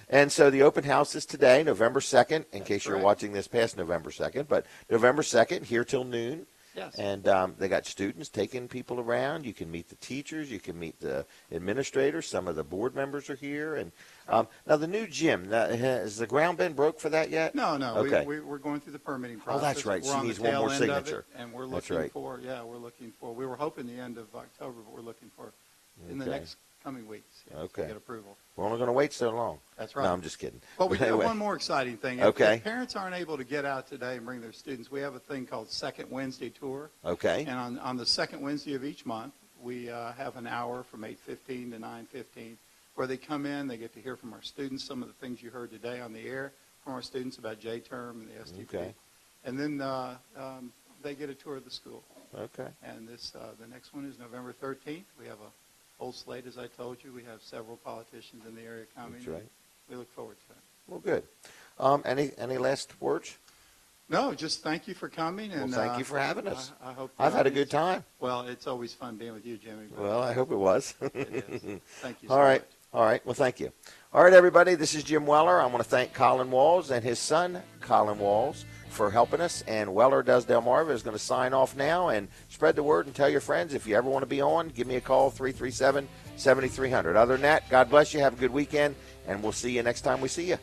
And so the open house is today, November 2nd, in case you're correct. watching this past November 2nd. But November 2nd, here till noon. Yes. And they got students taking people around. You can meet the teachers. You can meet the administrators. Some of the board members are here. And now the new gym, has the ground been broke for that yet? No. Okay. We're going through the permitting process. Oh, that's right. We're She on needs the one tail more end signature. Of it, and we're That's looking right. for, we were hoping the end of October, but we're looking for in the Okay. next coming weeks. Yes, Okay. To get approval. We're only going to wait so long. That's right. No, I'm just kidding. But we do have Anyway. one more exciting thing. Okay. If parents aren't able to get out today and bring their students, we have a thing called Second Wednesday Tour. Okay. And on the second Wednesday of each month, we have an hour from 8:15 to 9:15 where they come in, they get to hear from our students some of the things you heard today on the air from our students about J-term and the STP. Okay. And then they get a tour of the school. Okay. And the next one is November 13th. We have a whole slate, as I told you. We have several politicians in the area coming. That's right. We look forward to it. Well, good. Any last words? No, just thank you for coming. And Well, thank you for having us. I hope I've had a good time. Well, it's always fun being with you, Jimmy. Well, I hope it was. It is. Thank you All so right. much. All right. Well, thank you. All right, everybody. This is Jim Weller. I want to thank Colin Walls and his son, Colin Walls, for helping us. And Weller Does Delmarva is going to sign off now and spread the word and tell your friends. If you ever want to be on, give me a call, 337-7300. Other than that, God bless you. Have a good weekend, and we'll see you next time we see you.